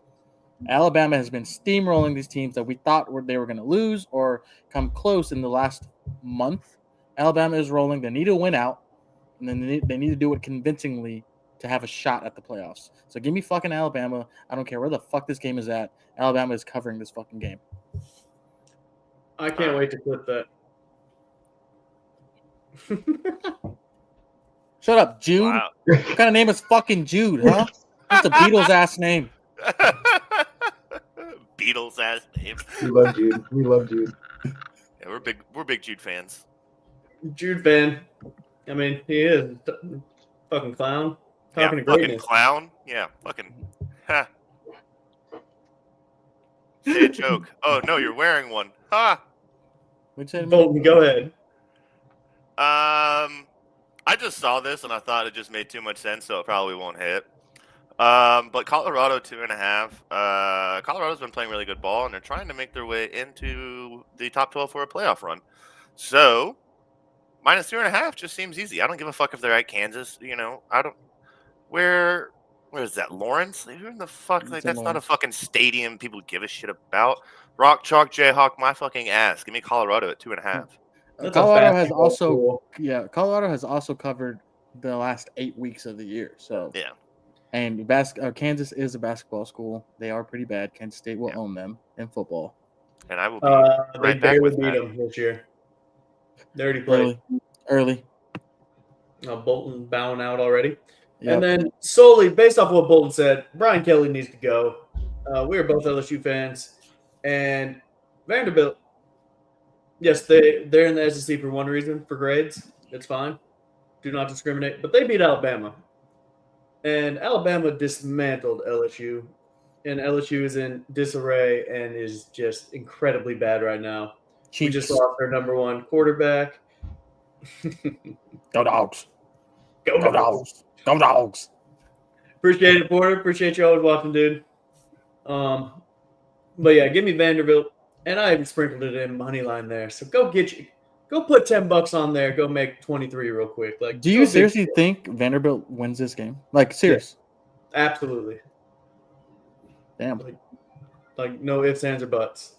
C: Alabama has been steamrolling these teams that we thought they were going to lose or come close in the last month. Alabama is rolling. They need to win out, and then they need to do it convincingly to have a shot at the playoffs. So give me fucking Alabama. I don't care where the fuck this game is at. Alabama is covering this fucking game.
D: I can't wait to clip that.
C: Shut up, Jude.
A: Wow.
C: What kind of name is fucking Jude, huh? That's a Beatles ass name.
A: Beatles ass name.
E: We love Jude.
A: Yeah, we're big Jude fans.
D: Jude fan. I mean, he is fucking clown. Talking
A: Yeah,
D: to
A: fucking
D: greatness.
A: clown. Yeah, fucking. Ha. Say a joke. Oh no, you're wearing one. Ha.
C: What'd you say to me?
D: Bolton, go ahead.
A: I just saw this and I thought it just made too much sense, so it probably won't hit. But Colorado 2.5. Colorado's been playing really good ball, and they're trying to make their way into the top 12 for a playoff run. So minus 2.5 just seems easy. I don't give a fuck if they're at Kansas. You know, I don't. Where is that? Lawrence? Who in the fuck? Like, that's not a fucking stadium people give a shit about. Rock Chalk Jayhawk, my fucking ass. Give me Colorado at 2.5.
D: That's a
C: Colorado has
D: basketball
C: also
D: school.
C: Colorado has also covered the last 8 weeks of the year. So
A: Yeah.
C: And Kansas is a basketball school. They are pretty bad. Kansas State will own them in football.
A: And I will be
D: They
A: right back
D: barely
A: with
D: beat
A: that.
D: them this year. They already played.
C: Early.
D: Bolton bowing out already.
C: Yep.
D: And then solely based off what Bolton said, Brian Kelly needs to go. We are both LSU fans. And Vanderbilt, yes, they're in the SEC for one reason, for grades. It's fine. Do not discriminate. But they beat Alabama. And Alabama dismantled LSU. And LSU is in disarray and is just incredibly bad right now. We just lost their number one quarterback.
C: Go Dogs.
D: Go
C: Dogs. Go Dogs.
D: Appreciate it, Porter. Appreciate you always watching, dude. But yeah, give me Vanderbilt. And I even sprinkled it in money line there. So go put $10 on there. Go make 23 real quick. Like,
C: do you seriously think Vanderbilt wins this game? Like, serious?
D: Yeah, absolutely.
C: Damn.
D: Like no ifs, ands, or buts.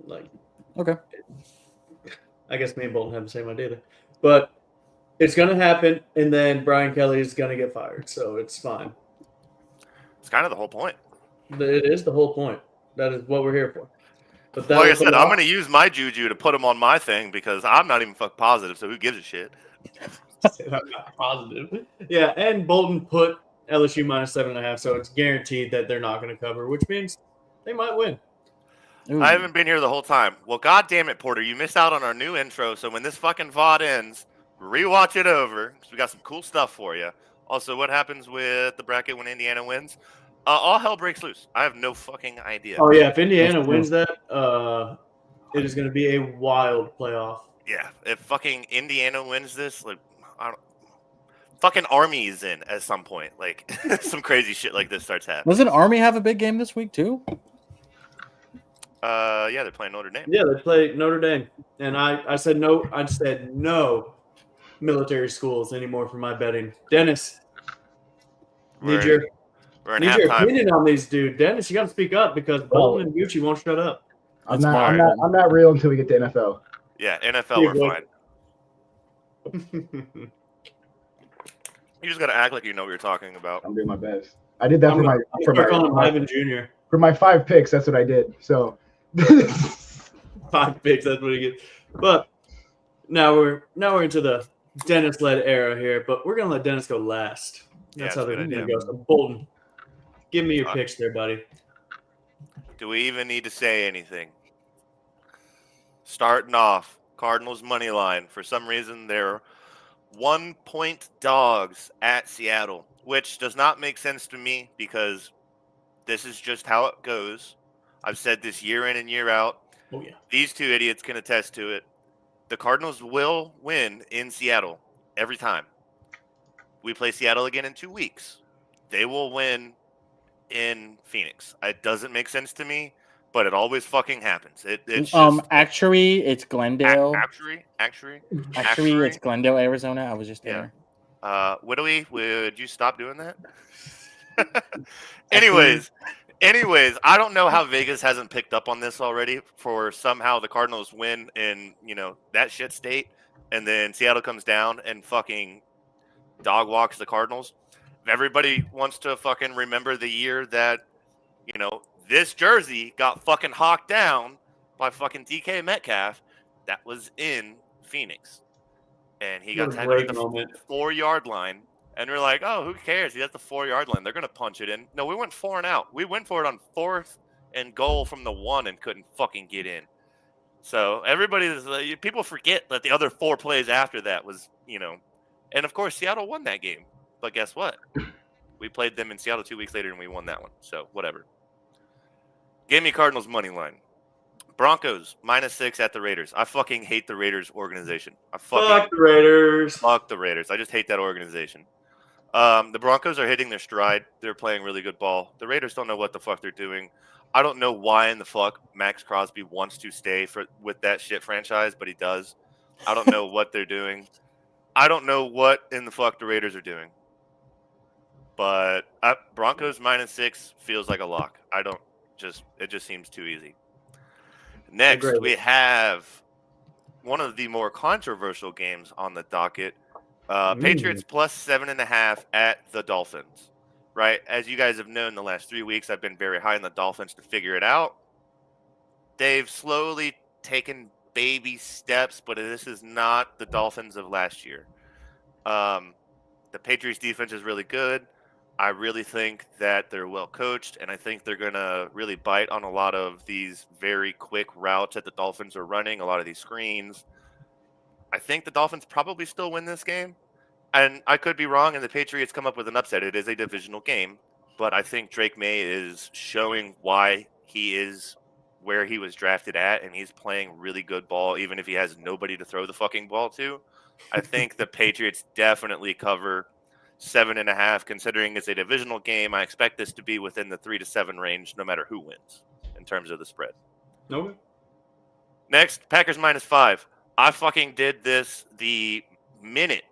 D: Like,
C: okay.
D: I guess me and Bolton have the same idea there. But it's going to happen, and then Brian Kelly is going to get fired. So it's fine.
A: It's kind of the whole point.
D: It is the whole point. That is what we're here for. But
A: like I said, I'm going to use my juju to put him on my thing because I'm not even fuck positive, so who gives a shit?
D: I'm not positive. Yeah, and Bolton put LSU minus 7.5, so it's guaranteed that they're not going to cover, which means they might win.
C: Ooh.
A: I haven't been here the whole time. Well, God damn it, Porter, you missed out on our new intro, so when this fucking VOD ends, rewatch it over because we got some cool stuff for you. Also, what happens with the bracket when Indiana wins? All hell breaks loose. I have no fucking idea.
D: Oh, yeah. If Indiana wins that, it is going to be a wild playoff.
A: Yeah. If fucking Indiana wins this, like, fucking Army is in at some point. Like, some crazy shit like this starts happening.
C: Doesn't Army have a big game this week, too?
A: Yeah, they're playing Notre Dame.
D: Yeah, they play Notre Dame. And I said no. I said no military schools anymore for my betting. Dennis, need your opinion on these, dude. Dennis, you got to speak up because Bolton and Gucci won't shut up.
E: I'm not real until we get to NFL.
A: Yeah, NFL we're fine. You just got to act like you know what you're talking about.
E: I'm doing my best. I did that for
D: Ivan Jr.
E: For my 5 picks, that's what I did. So
D: 5 picks, that's what he gets. But now we're into the Dennis-led era here, but we're gonna let Dennis go last. That's how they're gonna go. So Bolton, give me your picks there, buddy.
A: Do we even need to say anything? Starting off, Cardinals money line. For some reason, they're 1-point dogs at Seattle, which does not make sense to me because this is just how it goes. I've said this year in and year out.
D: Oh, yeah.
A: These two idiots can attest to it. The Cardinals will win in Seattle every time. We play Seattle again in 2 weeks. They will win in Phoenix. It doesn't make sense to me, but it always fucking happens.
C: Actually, it's Glendale.
A: Actually,
C: it's Glendale, Arizona. I was just there.
A: Would you stop doing that? Anyways, I don't know how Vegas hasn't picked up on this already for somehow the Cardinals win in, that shit state, and then Seattle comes down and fucking dog walks the Cardinals. If everybody wants to fucking remember the year that, this jersey got fucking hawked down by fucking DK Metcalf, that was in Phoenix. And he got tackled at the 4-yard line. And we're like, oh, who cares? He's at the 4-yard line. They're going to punch it in. No, we went 4 and out. We went for it on 4th and goal from the 1 and couldn't fucking get in. So people forget that the other 4 plays after that was, and of course, Seattle won that game. But guess what? We played them in Seattle 2 weeks later and we won that one. So whatever. Give me Cardinals money line. Broncos -6 at the Raiders. I fucking hate the Raiders organization.
D: Fuck the Raiders.
A: Fuck the Raiders. I just hate that organization. The Broncos are hitting their stride. They're playing really good ball. The Raiders don't know what the fuck they're doing. I don't know why in the fuck Max Crosby wants to stay with that shit franchise, but he does. I don't know what they're doing. I don't know what in the fuck the Raiders are doing. But Broncos -6 feels like a lock. It just seems too easy. Next, we have one of the more controversial games on the docket. Patriots plus 7.5 at the Dolphins. Right, as you guys have known, the last 3 weeks I've been very high on the Dolphins to figure it out. They've slowly taken baby steps, but this is not the Dolphins of last year. The Patriots defense is really good. I really think that they're well coached, and I think they're going to really bite on a lot of these very quick routes that the Dolphins are running, a lot of these screens. I think the Dolphins probably still win this game, and I could be wrong, and the Patriots come up with an upset. It is a divisional game, but I think Drake May is showing why he is where he was drafted at, and he's playing really good ball, even if he has nobody to throw the fucking ball to. I think the Patriots definitely cover 7.5, considering it's a divisional game. I expect this to be within the 3 to 7 range, no matter who wins in terms of the spread.
D: Okay.
A: Next, Packers -5. I fucking did this the minute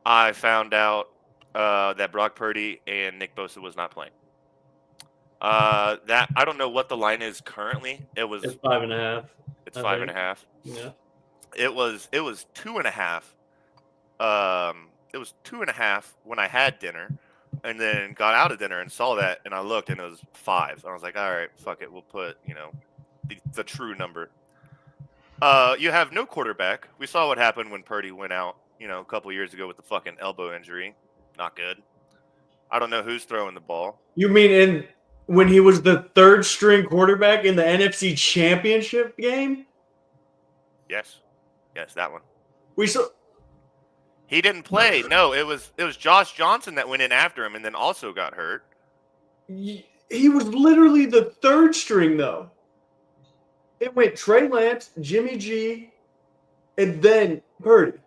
A: I found out that Brock Purdy and Nick Bosa was not playing. That I don't know what the line is currently.
D: It's 5.5.
A: It's 5.5.
D: Yeah.
A: It was 2.5. It was 2.5 when I had dinner, and then got out of dinner and saw that, and I looked and it was 5. I was like, all right, fuck it, we'll put the true number. You have no quarterback. We saw what happened when Purdy went out, a couple years ago with the fucking elbow injury. Not good. I don't know who's throwing the ball.
D: You mean when he was the third string quarterback in the NFC Championship game?
A: Yes, that one.
D: We saw.
A: He didn't play. No, it was Josh Johnson that went in after him and then also got hurt.
D: He was literally the third string, though. It went Trey Lance, Jimmy G, and then Purdy.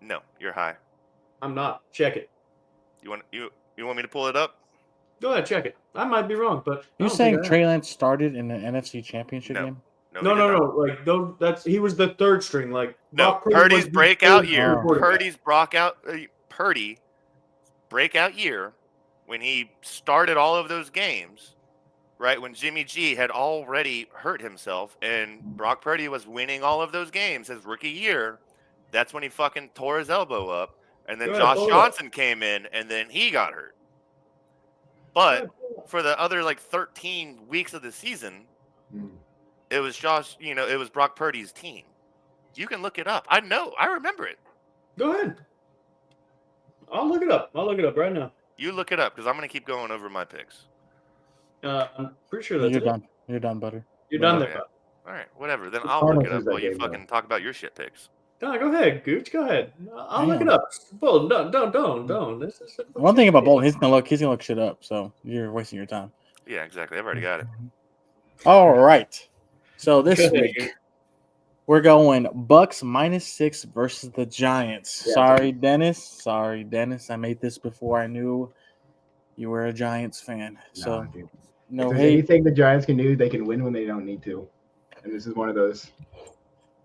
A: No, you're high.
D: I'm not. Check it.
A: You want me to pull it up?
D: Go ahead, check it. I might be wrong, but
C: You saying Trey Lance started in the NFC Championship game?
D: No. Like those, he was the third string. Like
A: no, Purdy's breakout year. Purdy's breakout year when he started all of those games. Right when Jimmy G had already hurt himself and Brock Purdy was winning all of those games his rookie year, that's when he fucking tore his elbow up, and then Josh Johnson came in and then he got hurt. But for the other 13 weeks of the season, it was it was Brock Purdy's team. You can look it up. I know. I remember it.
D: Go ahead. I'll look it up. Right now.
A: You look it up because I'm going to keep going over my picks.
D: I'm pretty sure that's
C: done. You're done, butter.
D: You're done there.
A: Yeah. All right, whatever. Then I'll look it up while you fucking talk about your shit picks.
D: No, go ahead, Gooch. Go ahead. I'll look it up. Bolton, don't. This is
C: one thing about Bolton. He's gonna look shit up. So you're wasting your time.
A: Yeah, exactly. I've already got it.
C: All right. So this week we're going Bucks -6 versus the Giants.
E: Yeah,
C: Sorry, Dennis. I made this before I knew you were a Giants fan. So no hate.
E: Anything the Giants can do, they can win when they don't need to. And this is one of those.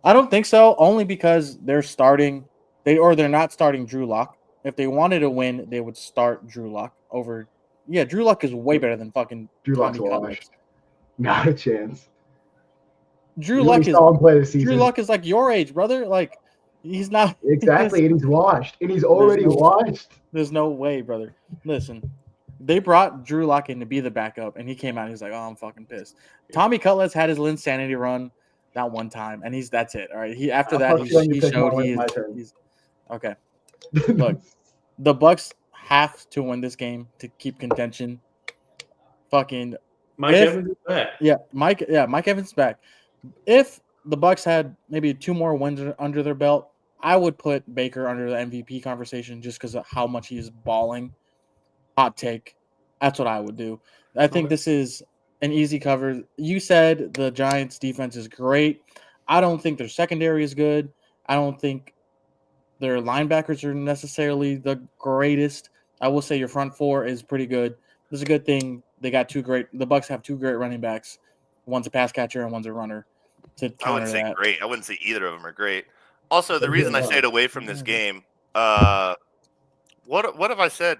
C: I don't think so, only because they're not starting Drew Lock. If they wanted to win, they would start Drew Lock over. Yeah, Drew Lock is way better than fucking
E: Drew Lock's washed. Not a chance.
C: Drew Lock is like your age, brother. Like he's not
E: exactly, and he's washed, and he's already washed.
C: There's no way, brother. Listen, they brought Drew Lock in to be the backup, and he came out and he's like, "Oh, I'm fucking pissed." Tommy Cutlets had his Linsanity run that one time, and that's it. All right, he showed he's okay. Look, the Bucks have to win this game to keep contention. Fucking
D: Mike Evans is back.
C: Yeah, Mike Evans is back. If the Bucks had maybe 2 more wins under their belt, I would put Baker under the MVP conversation just because of how much he is balling. Hot take. That's what I would do. I think this is an easy cover. You said the Giants' defense is great. I don't think their secondary is good. I don't think their linebackers are necessarily the greatest. I will say your front four is pretty good. This is a good thing. The Bucks have 2 great running backs. One's a pass catcher and one's a runner.
A: I wouldn't say great. I wouldn't say either of them are great. Also, the reason I stayed away from this game, what have I said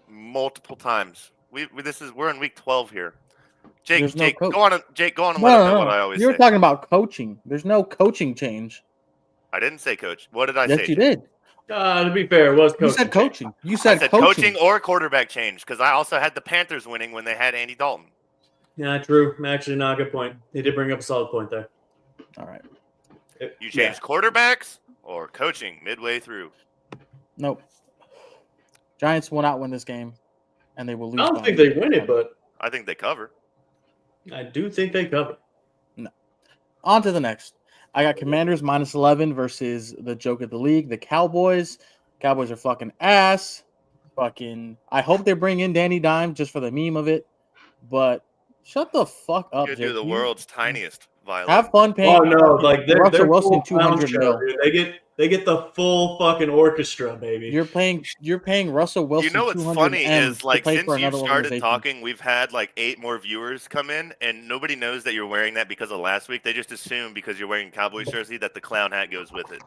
A: multiple times? We're in week 12 here. Jake, go on and let them know what I always say.
C: You were talking about coaching. There's no coaching change.
A: I didn't say coach. What did I say?
C: Yes, you did.
D: To be fair, it was coaching.
C: You said coaching. You
A: I
C: said
A: said
C: coaching.
A: coaching or quarterback change because I also had the Panthers winning when they had Andy Dalton.
D: Yeah, true. Actually, not a good point. He did bring up a solid point there.
C: All right.
A: You changed quarterbacks or coaching midway through.
C: Nope. Giants will not win this game, and they will lose.
D: I don't think they win it, but
A: I think they cover.
D: I do think they cover.
C: No. On to the next. I got Commanders -11 versus the joke of the league, the Cowboys. Cowboys are fucking ass. I hope they bring in Danny Dimes just for the meme of it. But shut the fuck up,
A: You
C: Jake.
A: do the world's tiniest violin.
C: Have fun paying.
D: Oh no, like they're
C: Russell Wilson
D: full
C: 200
D: show,
C: mil.
D: dude. They get the full fucking orchestra, baby.
C: You're paying Russell Wilson.
A: You know what's
C: 200
A: funny
C: M
A: is like
C: to play
A: since
C: for
A: you
C: another
A: started
C: organization.
A: talking, we've had like 8 more viewers come in, and nobody knows that you're wearing that because of last week. They just assume because you're wearing Cowboys jersey that the clown hat goes with it.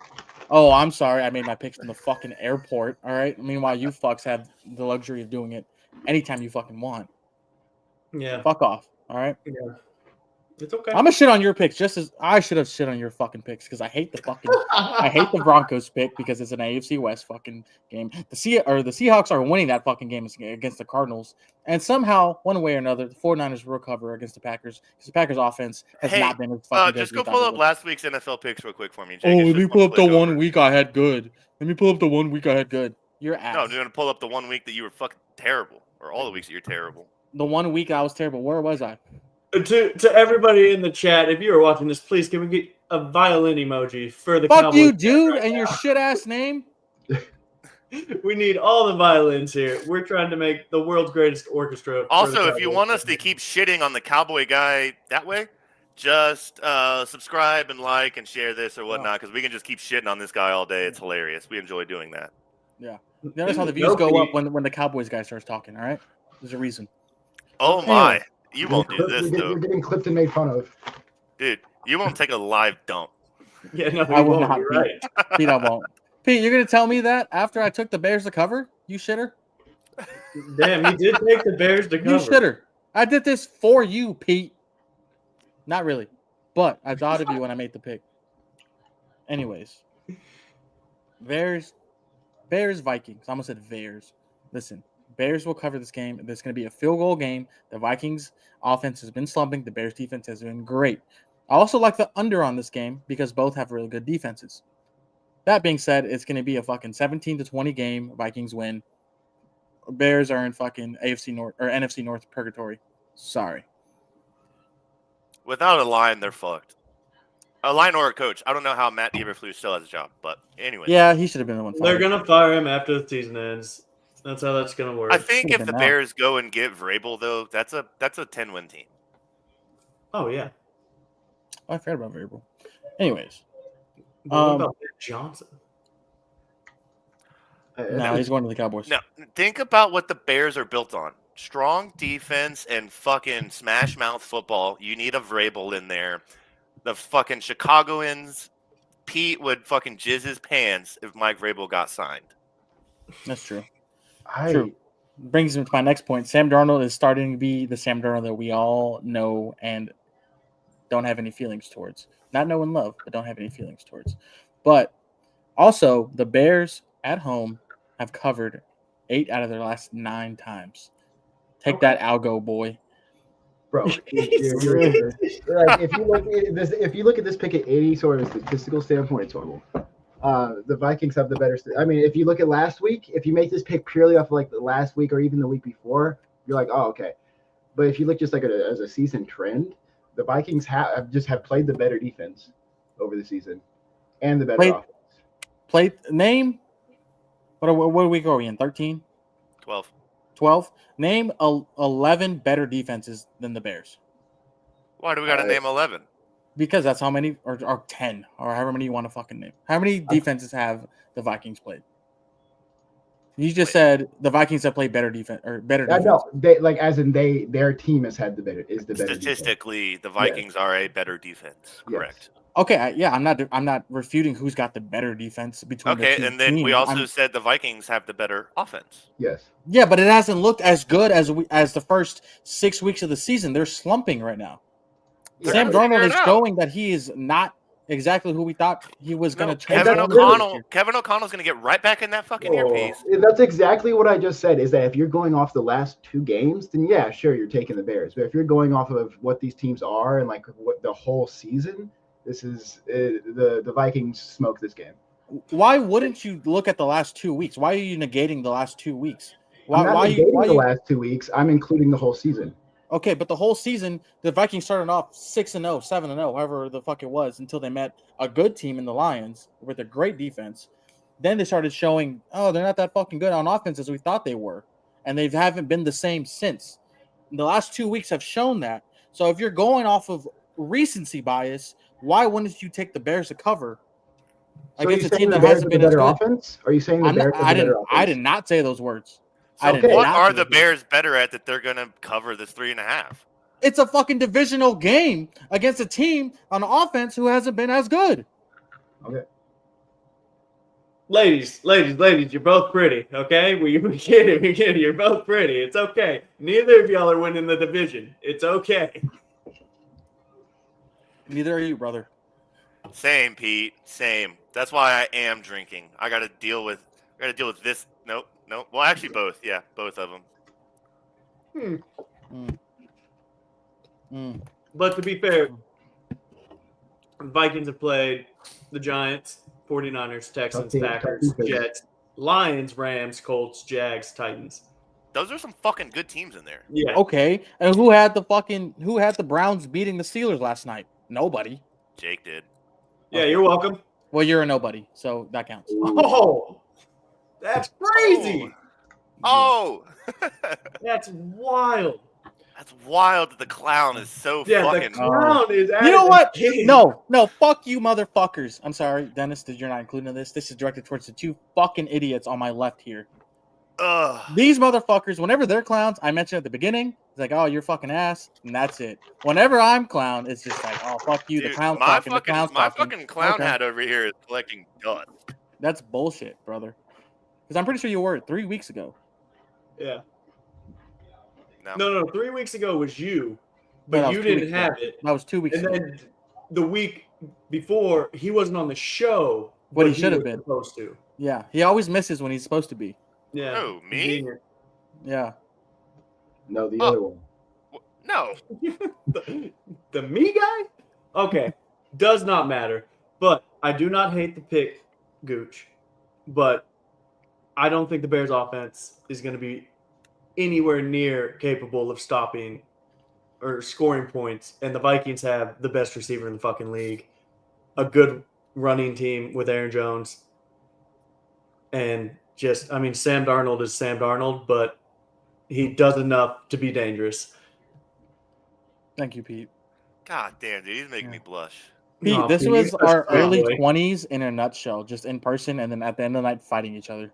C: Oh, I'm sorry. I made my picks in the fucking airport. All right. Meanwhile, you fucks have the luxury of doing it anytime you fucking want.
D: Yeah,
C: Fuck off. All right.
D: yeah. It's okay.
C: I'm gonna shit on your picks just as I should have shit on your fucking picks because I hate the Broncos pick because it's an AFC West fucking game. The Seahawks are winning that fucking game against the Cardinals, and somehow, one way or another, the 49ers will recover against the Packers because the Packers offense has not been as fucking good.
A: Just go pull up last week's NFL picks real quick for me, Jake.
C: Oh, let me pull up the 1 week I had good. Let me pull up the 1 week I had good. You're ass.
A: No, I'm going to pull up the 1 week that you were fucking terrible, or all the weeks that you're terrible.
C: The 1 week I was terrible. Where was I?
D: To everybody in the chat, if you are watching this, please can we get a violin emoji for the
C: Fuck
D: Cowboys
C: you, dude,
D: right
C: and
D: now?
C: your shit ass name.
D: We need all the violins here. We're trying to make the world's greatest orchestra.
A: Also, if you want us to keep shitting on the Cowboy guy that way, just subscribe and like and share this or whatnot because we can just keep shitting on this guy all day. It's hilarious. We enjoy doing that.
C: Yeah. Notice how the views go up when the Cowboys guy starts talking, all right? There's a reason.
A: Oh my. You won't do this, though.
E: You're getting clipped and made fun of.
A: Dude, you won't take a live dump.
D: Yeah, no,
C: I will not,
D: you're right.
C: Pete, I won't. Pete, you're going to tell me that after I took the Bears to cover? You shitter?
D: Damn, you did take the Bears to cover.
C: You shitter. I did this for you, Pete. Not really. But I thought of you when I made the pick. Anyways. Bears, Vikings. I almost said Bears. Listen. Bears will cover this game. There's going to be a field goal game. The Vikings offense has been slumping. The Bears defense has been great. I also like the under on this game because both have really good defenses. That being said, it's going to be a fucking 17-20 game. Vikings win. Bears are in fucking AFC North or NFC North purgatory. Sorry.
A: Without a line, they're fucked. A line or a coach. I don't know how Matt Eberflus still has a job, but anyway.
C: Yeah, he should have been the one fired.
D: They're going to fire him after the season ends. That's how that's going to work.
A: I think if the Bears go and get Vrabel, though, that's a 10-win team.
D: Oh, yeah.
C: I forgot about Vrabel. Anyways.
D: What about Nick Johnson?
C: No, he's going to the Cowboys.
A: Now, think about what the Bears are built on. Strong defense and fucking smash mouth football. You need a Vrabel in there. The fucking Chicagoans, Pete would fucking jizz his pants if Mike Vrabel got signed.
C: That's true. True. Brings me to my next point. Sam Darnold is starting to be the Sam Darnold that we all know and don't have any feelings towards. Not know and love, but don't have any feelings towards. But also, the Bears at home have covered 8 out of their last 9 times. Take that, Algo boy.
E: Bro, if you look at this pick at 80, sort of a statistical standpoint, it's horrible. The Vikings have the better. I mean, if you look at last week, if you make this pick purely off of like the last week or even the week before, you're like, oh, okay. But if you look just like as a season trend, the Vikings have played the better defense over the season and the better offense. Name.
C: What week are we in? 13?
A: 12.
C: 12. Name 11 better defenses than the Bears.
A: Why do we got to name 11?
C: Because that's how many, or 10, or however many you want to fucking name. How many defenses have the Vikings played? You just said the Vikings have played better defense or better defense.
E: No, their team has had the better
A: Statistically,
E: defense.
A: The Vikings are a better defense. Correct.
E: Yes.
C: Okay, I'm not refuting who's got the better defense between.
A: Okay, and then we also said the Vikings have the better offense.
E: Yes.
C: Yeah, but it hasn't looked as good as the first 6 weeks of the season. They're slumping right now. Sam Darnold is showing that he is not exactly who we thought he was going
A: No,
C: to change.
E: Kevin
C: O'Connell.
A: Kevin O'Connell's going to get right back in that fucking
D: Oh.
A: earpiece.
E: That's exactly what I just said. Is that if you're going off the last 2 games, then yeah, sure, you're taking the Bears. But if you're going off of what these teams are and like what the whole season, this is the Vikings smoke this game.
C: Why wouldn't you look at the last 2 weeks? Why are you negating the last 2 weeks?
E: I'm not negating the last 2 weeks. I'm including the whole season.
C: Okay, but the whole season, the Vikings started off 6-0, 7-0, however the fuck it was, until they met a good team in the Lions with a great defense. Then they started showing, oh, they're not that fucking good on offense as we thought they were. And they haven't been the same since. The last 2 weeks have shown that. So if you're going off of recency bias, why wouldn't you take the Bears to cover against a team that hasn't been as good?
E: Offense? Are you saying the Bears
C: I did not say those words.
A: So what are the Bears better at that they're going to cover this 3.5?
C: It's a fucking divisional game against a team on offense who hasn't been as good.
E: Okay.
D: Ladies, you're both pretty, okay? We get it. You're both pretty. It's okay. Neither of y'all are winning the division. It's okay.
C: Neither are you, brother.
A: Same, Pete. Same. That's why I am drinking. I got to deal with this. Nope. Well, actually, both. Yeah, both of them.
D: But to be fair, Vikings have played the Giants, 49ers, Texans, Packers, Jets, Lions, Rams, Colts, Jags, Titans.
A: Those are some fucking good teams in there.
D: Yeah.
C: Okay. And who had the Browns beating the Steelers last night? Nobody.
A: Jake did.
D: Yeah, you're welcome.
C: Well, you're a nobody, so that counts.
D: Oh, that's crazy.
A: Oh.
D: That's wild.
A: That's wild that the clown is so
D: Yeah,
A: fucking.
D: the clown is.
C: You know what? No, fuck you, motherfuckers. I'm sorry, Dennis, that you're not included in this. This is directed towards the 2 fucking idiots on my left here.
A: Ugh.
C: These motherfuckers, whenever they're clowns, I mentioned at the beginning, it's like, oh, you're fucking ass, and that's it. Whenever I'm clown, it's just like, oh, fuck you,
A: Dude,
C: the clown's
A: my
C: talking,
A: fucking,
C: the clown's
A: my
C: talking.
A: fucking clown
C: Okay.
A: hat over here is collecting dust.
C: That's bullshit, brother. Because I'm pretty sure you were 3 weeks ago.
D: Yeah.
A: No.
D: No. 3 weeks ago was you,
C: No, that
D: but
C: was
D: you
C: 2
D: didn't
C: weeks
D: have
C: ago.
D: it.
C: That was 2 weeks
D: And
C: ago.
D: then the week before, he wasn't on the show.
C: What
D: but
C: he should have
D: was
C: been.
D: supposed to.
C: Yeah, he always misses when he's supposed to be.
D: Yeah.
A: Oh, me?
D: Convenient.
C: Yeah.
E: No, the other one.
A: No.
D: The me guy? Okay. Does not matter. But I do not hate the pick, Gooch. But I don't think the Bears offense is going to be anywhere near capable of stopping or scoring points. And the Vikings have the best receiver in the fucking league. A good running team with Aaron Jones. And Sam Darnold is Sam Darnold, but he does enough to be dangerous.
C: Thank you, Pete.
A: God damn, dude, he's making me blush.
C: Pete,
D: No,
C: this
D: Pete,
C: was
D: that's
C: our
D: great,
C: early
D: boy.
C: 20s in a nutshell, just in person, and then at the end of the night fighting each other.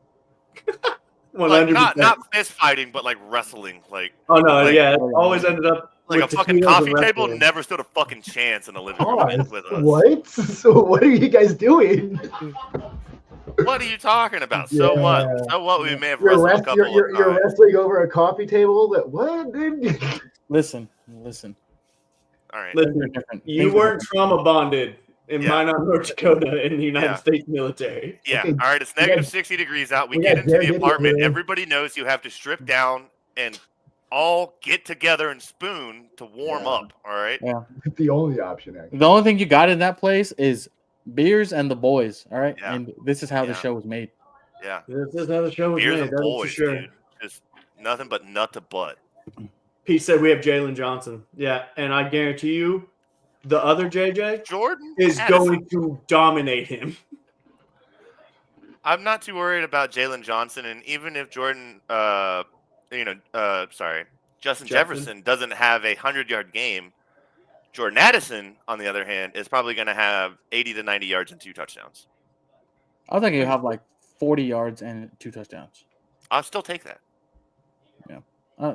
D: 100%.
A: Like, not fist fighting, but like wrestling. Like
D: Oh no,
A: like-
D: yeah, it always ended up
A: like
D: with
A: a fucking
D: tequilas
A: coffee
D: and
A: table
D: wrestling.
A: never stood a fucking chance in the living room
E: Pause.
A: with us.
E: What? So what are you guys doing?
A: What are you talking about? So what?
E: Yeah.
A: So what? We may have
E: You're,
A: wrestled a
E: rest-
A: couple
E: you're,
A: of
E: you're
A: times.
E: wrestling over a coffee table? What, dude?
C: Listen.
A: All right.
D: Listen,
C: They're different.
D: you
C: Things are
D: weren't
C: different.
D: trauma bonded in
A: Yeah.
D: Minot, North Dakota, in the United
A: Yeah.
D: States military.
A: Yeah.
E: Okay,
A: All right. It's
E: we got-
A: negative 60 degrees out. We
E: we
A: get
E: got
A: into
E: Jared
A: the
E: Dibble
A: apartment.
E: here.
A: Everybody knows you have to strip down and all get together and spoon to warm
E: Yeah.
A: up. All right.
E: The only option, actually.
C: The only thing you got in that place is beers and the boys. All right,
A: Yeah.
C: and this is how the
A: Yeah.
C: show was made.
A: Yeah.
D: This is another show with
A: Beers
D: me,
A: and
D: that's for
A: boys,
D: sure.
A: dude. Just nothing but nut to butt.
D: Pete said we have Jalen Johnson. Yeah, and I guarantee you, the other JJ
A: Jordan
D: is
A: Addison.
D: going to dominate him.
A: I'm not too worried about Jalen Johnson, and even if Justin Jefferson doesn't have a 100-yard game, Jordan Addison, on the other hand, is probably going to have 80 to 90 yards and 2 touchdowns.
C: I think you have like 40 yards and 2 touchdowns.
A: I'll still take that.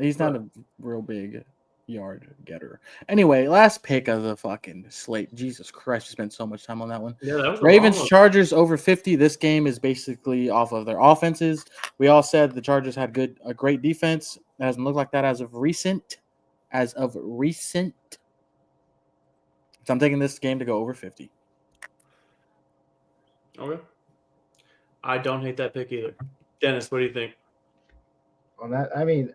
C: He's not a real big yard getter. Anyway, last pick of the fucking slate. Jesus Christ, we spent so much time on that one.
D: Yeah, that was a
C: Ravens,
D: long one.
C: Chargers over 50. This game is basically off of their offenses. We all said the Chargers had a great defense. It hasn't looked like that as of recent. So I'm taking this game to go over 50.
D: Okay. I don't hate that pick either. Dennis, what do you think?
E: On that, I mean,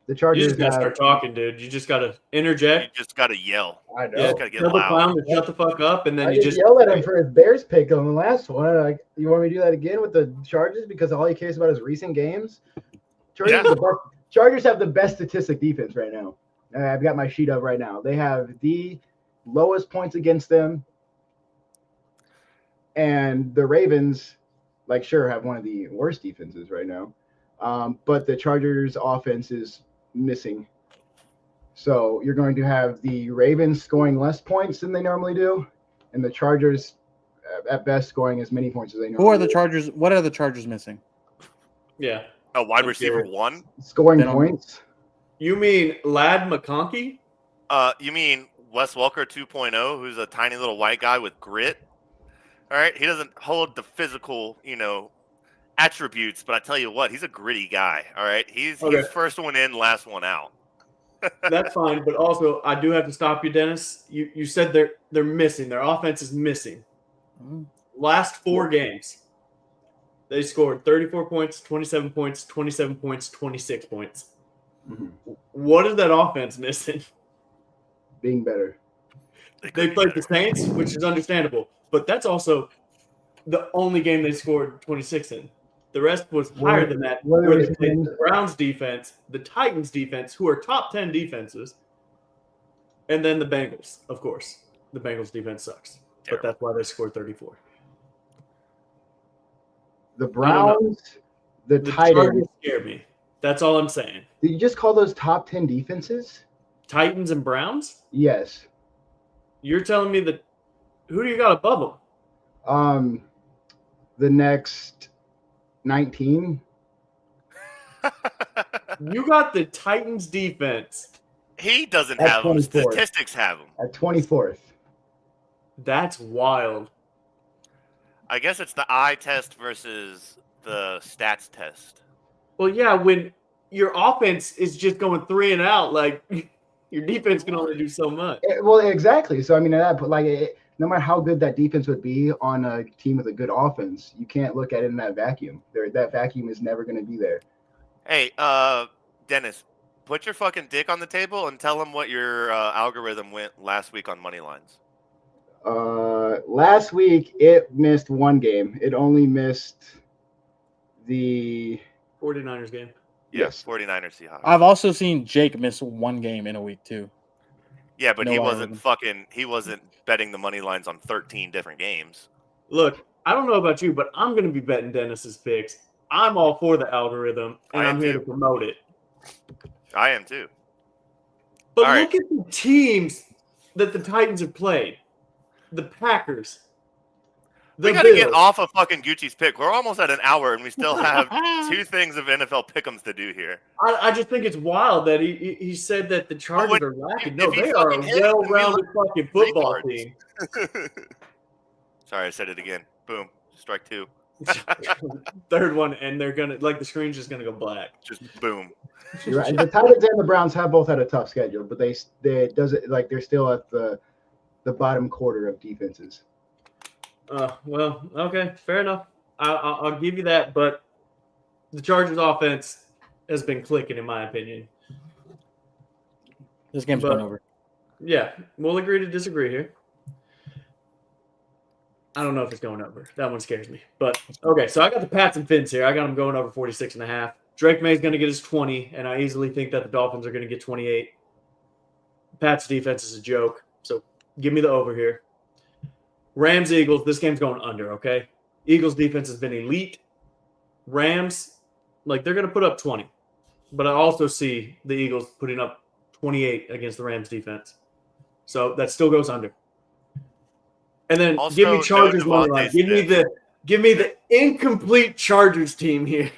E: the
D: You
E: Chargers
D: just gotta
E: have.
D: start talking, dude. You just gotta
A: You
D: interject.
A: just gotta yell.
E: I
A: You
E: know.
A: just gotta get
D: Tell the
A: loud.
D: clown to shut the fuck up, and then
E: I
D: you
E: just
D: just
E: yelled at him for his Bears pick on the last one. Like, you want me to do that again with the Chargers because all he cares about is recent games?
A: Yeah.
E: Chargers have the best statistic defense right now. I've got my sheet up right now. They have the lowest points against them, and the Ravens, like, sure, have one of the worst defenses right now. But the Chargers' offense is missing. So you're going to have the Ravens scoring less points than they normally do, and the Chargers, at best, scoring as many points as they normally do.
C: Who are the Chargers? What are the Chargers missing?
D: yeah.
A: A wide
D: I'm
A: receiver
D: curious.
A: 1?
E: Scoring
C: They don't-
E: points.
D: You mean Lad McConkey?
A: You mean Wes Welker 2.0, who's a tiny little white guy with grit? All right, he doesn't hold the physical, attributes, but I tell you what, he's a gritty guy. All right, he's
D: Okay.
A: first one in, last one out.
D: That's fine, but also I do have to stop you, Dennis. You said they're missing. Their offense is missing.
C: Mm.
D: Last 4 games, they scored 34 points, 27 points, 27 points, 26 points.
E: Mhm.
D: What is that offense missing?
E: Being better.
A: They
D: They
A: could be
D: played the
A: better.
D: Saints, which is understandable, but that's also the only game they scored 26 in. The rest was higher than that,
E: What are
D: where
E: we
D: they played
E: saying?
D: the Browns defense, the Titans defense, who are top 10 defenses, and then the Bengals, of course. The Bengals defense sucks, but that's why they scored 34.
E: The
D: I don't know.
E: Browns, the
D: The
E: Titans.
D: Chargers scare me. That's all I'm saying.
E: Did you just call those top 10 defenses?
D: Titans and Browns?
E: Yes.
D: You're telling me that who do you got above them?
E: The next 19.
D: You got the Titans defense.
A: He doesn't
E: At
A: have them.
E: 24.
A: Statistics have them.
E: At 24th.
D: That's wild.
A: I guess it's the eye test versus the stats test.
D: Well, yeah, when your offense is just going 3 and out, like your defense can only do so much.
E: Well, exactly. So, I mean, no matter how good that defense would be on a team with a good offense, you can't look at it in that vacuum. That vacuum is never going to be there.
A: Hey, Dennis, put your fucking dick on the table and tell him what your algorithm went last week on money lines.
E: Last week, it missed one game. It only missed the
D: 49ers game.
E: Yes.
A: 49ers Seahawks.
C: I've also seen Jake miss one game in a week too.
A: Yeah, but
C: No
A: he wasn't
C: algorithm.
A: he wasn't betting the money lines on 13 different games.
D: Look, I don't know about you, but I'm going to be betting Dennis's picks. I'm all for the algorithm, and
A: I am
D: I'm here
A: too.
D: to promote it.
A: I am too.
D: But
A: All right.
D: look at the teams that the Titans have played. The Packers.
A: We got to get off of fucking Gucci's pick. We're almost at an hour, and we still have 2 things of NFL pick'ems to do here.
D: I just think it's wild that he said that the Chargers
A: when-
D: are lacking.
A: if
D: No,
A: he
D: they are a
A: fucking hits, then we
D: well-rounded fucking football
A: retards.
D: team.
A: Sorry, I said it again. Boom. Strike 2.
E: third one, and they're gonna the screen's just gonna go black.
A: Just boom.
E: You're right. The Titans and the Browns have both had a tough schedule, but they they're still at the bottom quarter of defenses.
D: Well, okay, fair enough. I'll give you that, but the Chargers offense has been clicking, in my opinion.
C: This game's
D: But-
C: been over.
D: Yeah, we'll agree to disagree here. I don't know if it's going over. That one scares me. But, okay, so I got the Pats and Fins here. I got them going over 46.5. Drake May's going to get his 20, and I easily think that the Dolphins are going to get 28. Pats defense is a joke, so give me the over here. Rams, Eagles, this game's going under, okay? Eagles defense has been elite. Rams, they're going to put up 20. But I also see the Eagles putting up 28 against the Rams defense. So that still goes under. And then
A: Also,
D: give me
A: no
D: Chargers money
A: Devontae
D: line.
A: Smith.
D: Give me the incomplete Chargers team here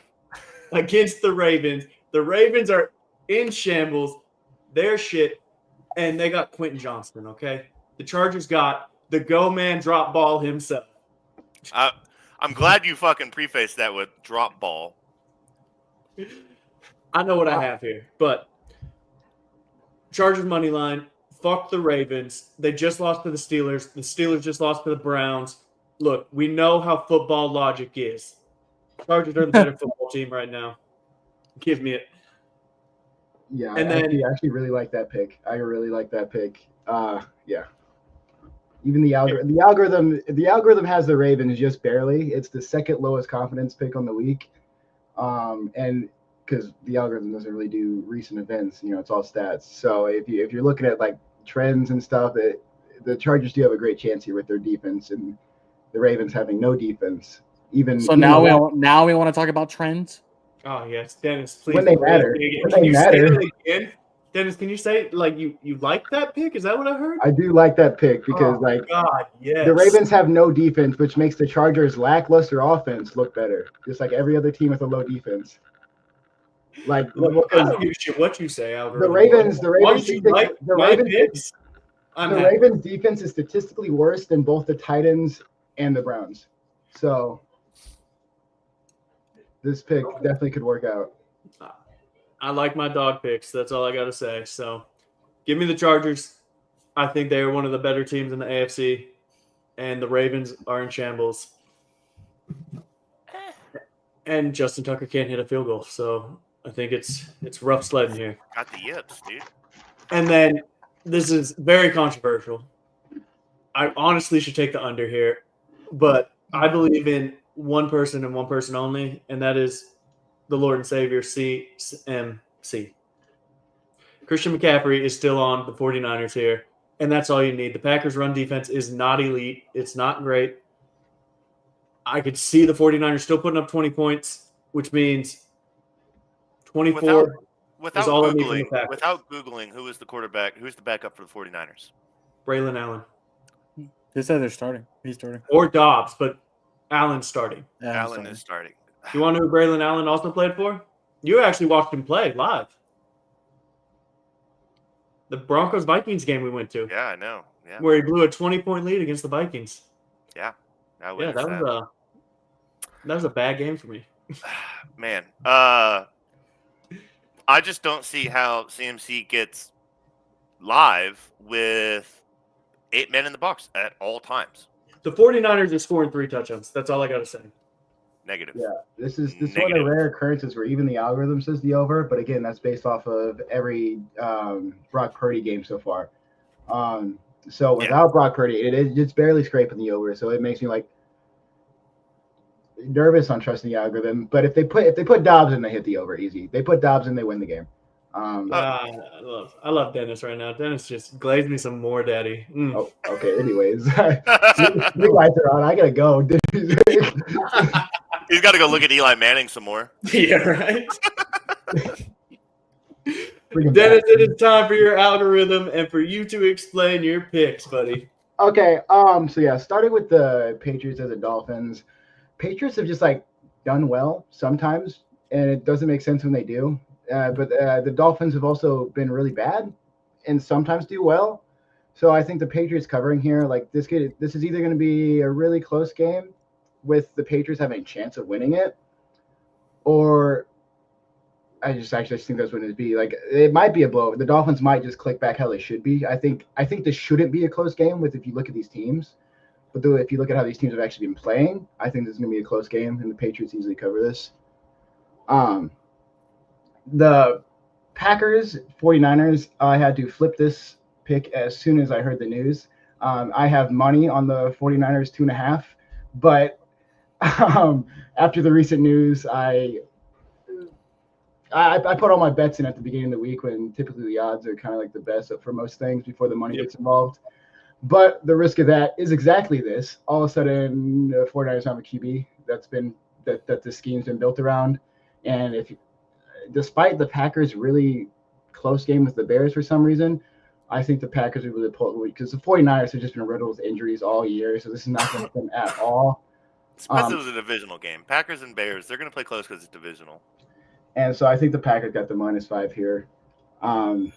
D: against the Ravens. The Ravens are in shambles. They're shit. And they got Quentin Johnston, okay? The Chargers got the go-man drop ball himself.
A: I'm glad you fucking prefaced that with drop ball.
D: I know what I have here, but Chargers money line. Fuck the Ravens. They just lost to the Steelers. The Steelers just lost to the Browns. look, we know how football logic is. Chargers are the better football team right now. Give me it.
E: Yeah,
D: And
E: I
D: then-
E: actually really like that pick. I really like that pick. Yeah. Even the algorithm has the Ravens just barely. It's the second lowest confidence pick on the week. And because the algorithm doesn't really do recent events, it's all stats. So if you're looking at like trends and stuff, the Chargers do have a great chance here with their defense, and the Ravens having no defense.
C: So now we want to talk about trends.
D: Oh yes, Dennis, please.
E: When they matter.
D: Can you say that again? Dennis, can you say like you like that pick? Is that what I heard?
E: I do like that pick because
D: God, yes.
E: the Ravens have no defense, which makes the Chargers' lackluster offense look better, just like every other team with a low defense. Like
D: I don't give a shit what you say, Albert.
E: the Ravens
D: Ravens
E: defense is statistically worse than both the Titans and the Browns. So this pick definitely could work out.
D: I like my dog picks. That's all I got to say. So give me the Chargers. I think they are one of the better teams in the AFC, and the Ravens are in shambles. And Justin Tucker can't hit a field goal, so I think it's rough sledding here.
A: Got the yips, dude.
D: And then this is very controversial. I honestly should take the under here, but I believe in one person and one person only, and that is the Lord and Savior, CMC. Christian McCaffrey is still on the 49ers here, and that's all you need. The Packers' run defense is not elite. It's not great. I could see the 49ers still putting up 20 points, which means 24
A: without
D: is all I need from the
A: Googling,
D: Packers.
A: without Googling who is the quarterback, who's the backup for the 49ers?
D: Braylon Allen.
C: They said they're starting. He's starting.
D: Or Dobbs, but Allen's starting.
C: Yeah,
A: Allen is starting.
D: You want to know who Braylon Allen also played for? You actually watched him play live. The Broncos-Vikings game we went to.
A: Yeah, I know. Yeah.
D: Where he blew a 20-point lead against the Vikings.
A: Yeah.
D: That was a bad game for me.
A: Man. I just don't see how CMC gets live with 8 men in the box at all times.
D: The 49ers are scoring 3 touchdowns. That's all I got to say.
A: Negative.
E: Yeah, this is one of the rare occurrences where even the algorithm says the over, but again, that's based off of every Brock Purdy game so far. So without Brock Purdy, it's barely scraping the over. So it makes me like nervous on trusting the algorithm. But if they put Dobbs in, they hit the over easy. They put Dobbs in, they win the game.
D: I love Dennis right now. Dennis just glazed me some more, Daddy.
E: Oh, okay. Anyways, the lights are on. I gotta go.
A: He's got to go look at Eli Manning some more.
D: Yeah, right. Dennis, it is time for your algorithm and for you to explain your picks, buddy.
E: Okay. So yeah, starting with the Patriots as the Dolphins. Patriots have just like done well sometimes, and it doesn't make sense when they do. But the Dolphins have also been really bad, and sometimes do well. So I think the Patriots covering here, like this is either going to be a really close game, with the Patriots having a chance of winning it, or I just think that's what it'd be. Like it might be a blow. The Dolphins might just click back how they should be. I think this shouldn't be a close game if you look at these teams. But if you look at how these teams have actually been playing, I think this is going to be a close game, and the Patriots easily cover this. The Packers, 49ers, I had to flip this pick as soon as I heard the news. I have money on the 49ers 2.5, but after the recent news, I put all my bets in at the beginning of the week when typically the odds are kind of like the best for most things before the money gets involved. But the risk of that is exactly this. All of a sudden, the 49ers have a QB that the scheme's been built around. And despite the Packers' really close game with the Bears for some reason, I think the Packers are really pull because the 49ers have just been riddled with injuries all year. So this is not going to happen at all.
A: Especially it was a divisional game. Packers and Bears, they're going to play close because it's divisional.
E: And so I think the Packers got the -5 here. And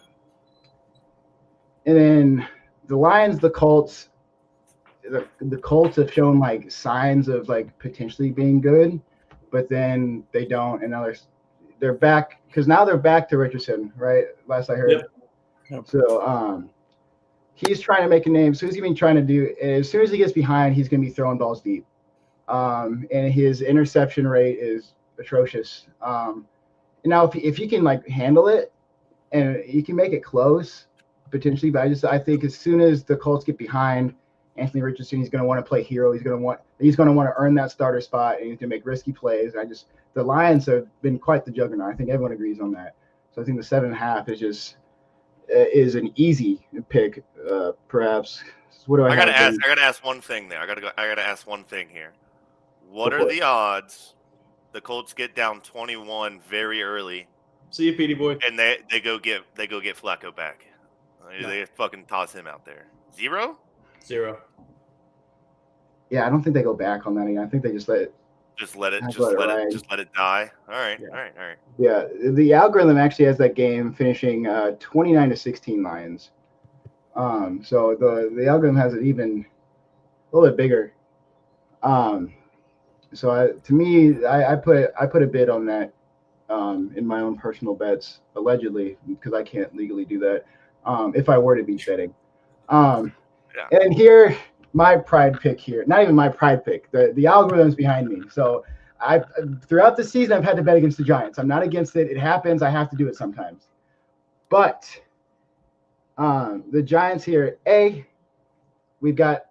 E: then the Lions, the Colts, the Colts have shown like signs of like potentially being good, but then they don't. And now they're back because now they're back to Richardson, right? Last I heard.
D: Yep.
E: So he's trying to make a name. So he's going to be trying to do, as soon as he gets behind, he's going to be throwing balls deep. And his interception rate is atrocious. Now, if he can like handle it and he can make it close potentially, but I think as soon as the Colts get behind Anthony Richardson, he's going to want to play hero. He's going to want to earn that starter spot, and he's going to make risky plays. The Lions have been quite the juggernaut. I think everyone agrees on that. So I think the 7.5 is an easy pick, perhaps. What do I
A: gotta
E: have?
A: ask. I gotta ask one thing there. I gotta ask one thing here. What are the odds the Colts get down 21 very early?
D: See you, Petey boy.
A: And they go get Flacco back. They fucking toss him out there. 0?
D: 0.
E: Yeah, I don't think they go back on that again. I think they just let it.
A: Just let it die. All right.
E: Yeah, the algorithm actually has that game finishing 29-16 Lions. So the algorithm has it even a little bit bigger. So I put a bid on that in my own personal bets, allegedly, because I can't legally do that if I were to be betting. And here, my pride pick here, not even my pride pick, the algorithm's behind me. So throughout the season, I've had to bet against the Giants. I'm not against it. It happens. I have to do it sometimes. But the Giants here, we've got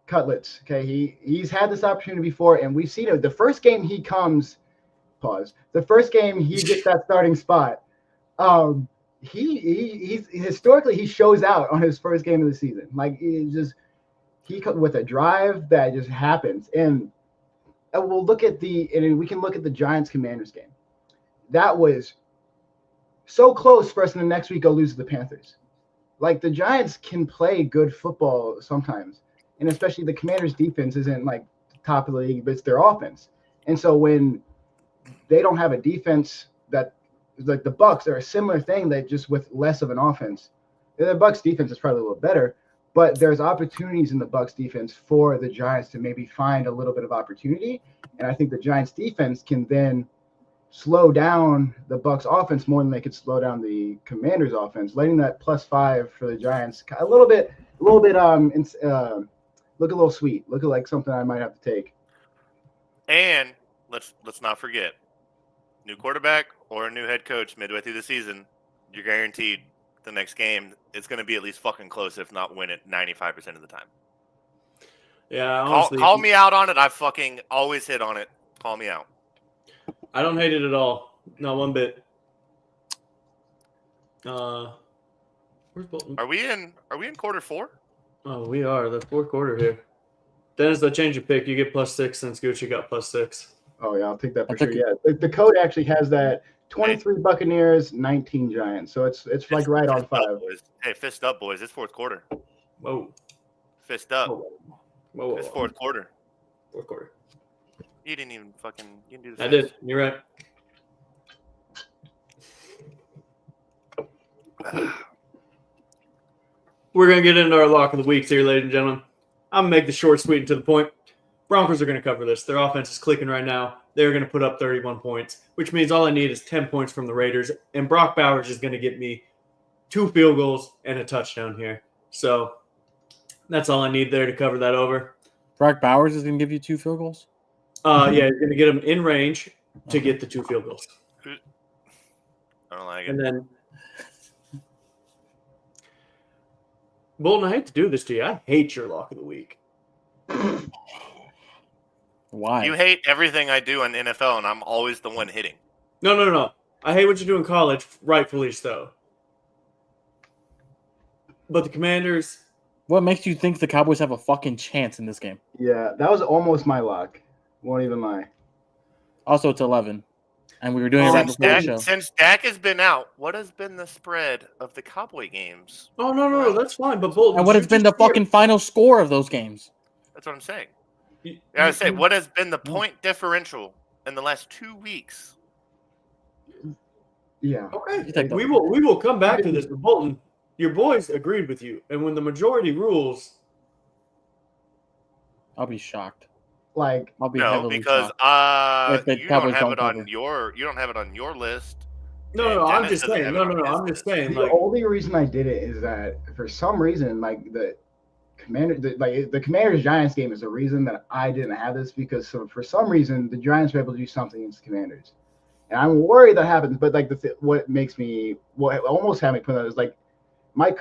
E: Cutlets. Okay, he's had this opportunity before, and we've seen it. The first game he comes, the first game he gets that starting spot. He's historically he shows out on his first game of the season. Like he with a drive that just happens. And we can look at the Giants Commanders game. That was so close for us, and the next week go lose to the Panthers. Like the Giants can play good football sometimes, and especially the Commanders defense isn't like top of the league, but it's their offense. And so when they don't have a defense that like the Bucs are a similar thing, that just with less of an offense. The Bucs defense is probably a little better, but there's opportunities in the Bucs defense for the Giants to maybe find a little bit of opportunity. And I think the Giants defense can then slow down the Bucs offense more than they could slow down the Commanders offense, letting that +5 for the Giants a little bit look a little sweet, look like something I might have to take.
A: And let's not forget, new quarterback or a new head coach midway through the season, you're guaranteed the next game it's going to be at least fucking close, if not win it 95% of the time.
D: Yeah, honestly,
A: call me out on it. I fucking always hit on it. Call me out.
D: I don't hate it at all. Not one bit. Where's Bolton?
A: Are we in quarter 4?
D: Oh, we are. The fourth quarter here. Dennis, I change your pick. You get +6 since Gucci got +6.
E: Oh, yeah, I'll take that for sure. Yeah, the code actually has that 23 Buccaneers, 19 Giants. So it's like right on 5.
A: Hey, fist up, boys. It's fourth quarter.
D: Whoa.
A: Fist up.
D: Whoa.
A: It's fourth quarter.
D: Fourth quarter.
A: You didn't even fucking you didn't do the
D: I did. You're right. We're going to get into our lock of the weeks here, ladies and gentlemen. I'm going to make the short, sweet, and to the point. Broncos are going to cover this. Their offense is clicking right now. They're going to put up 31 points, which means all I need is 10 points from the Raiders. And Brock Bowers is going to get me 2 field goals and a touchdown here. So that's all I need there to cover that over.
C: Brock Bowers is going to give you 2 field goals?
D: Yeah, he's going to get him in range to get the 2 field goals.
A: I don't like it.
D: And then, Bolton, I hate to do this to you. I hate your lock of the week.
C: Why?
A: You hate everything I do in NFL, and I'm always the one hitting.
D: No. I hate what you do in college, rightfully so. But the Commanders...
C: What makes you think the Cowboys have a fucking chance in this game?
E: Yeah, that was almost my lock. Won't even lie.
C: Also, it's 11. And we were doing it right before the show.
A: Since Dak has been out, what has been the spread of the Cowboy games?
D: Oh, no, that's fine. But Bolton,
C: and what has been the fucking final score of those games?
A: That's what I'm saying. I say, what has been the point differential in the last 2 weeks?
E: Yeah.
D: Okay. We will come back to this. But Bolton, your boys agreed with you. And when the majority rules,
C: I'll be shocked.
E: Like,
C: I'll be
A: no,
C: heavily
A: because
C: shocked.
A: you don't have it on your list.
D: No, I'm
A: Dennis
D: just
A: doesn't
D: saying.
A: have
D: No,
A: it on
D: I'm
A: his
D: just saying.
E: The
D: Like,
E: only reason I did it is that for some reason, like the Commanders Giants game is the reason that I didn't have this because for some reason the Giants were able to do something against the Commanders, and I'm worried that happens. But like what almost had me put that is like my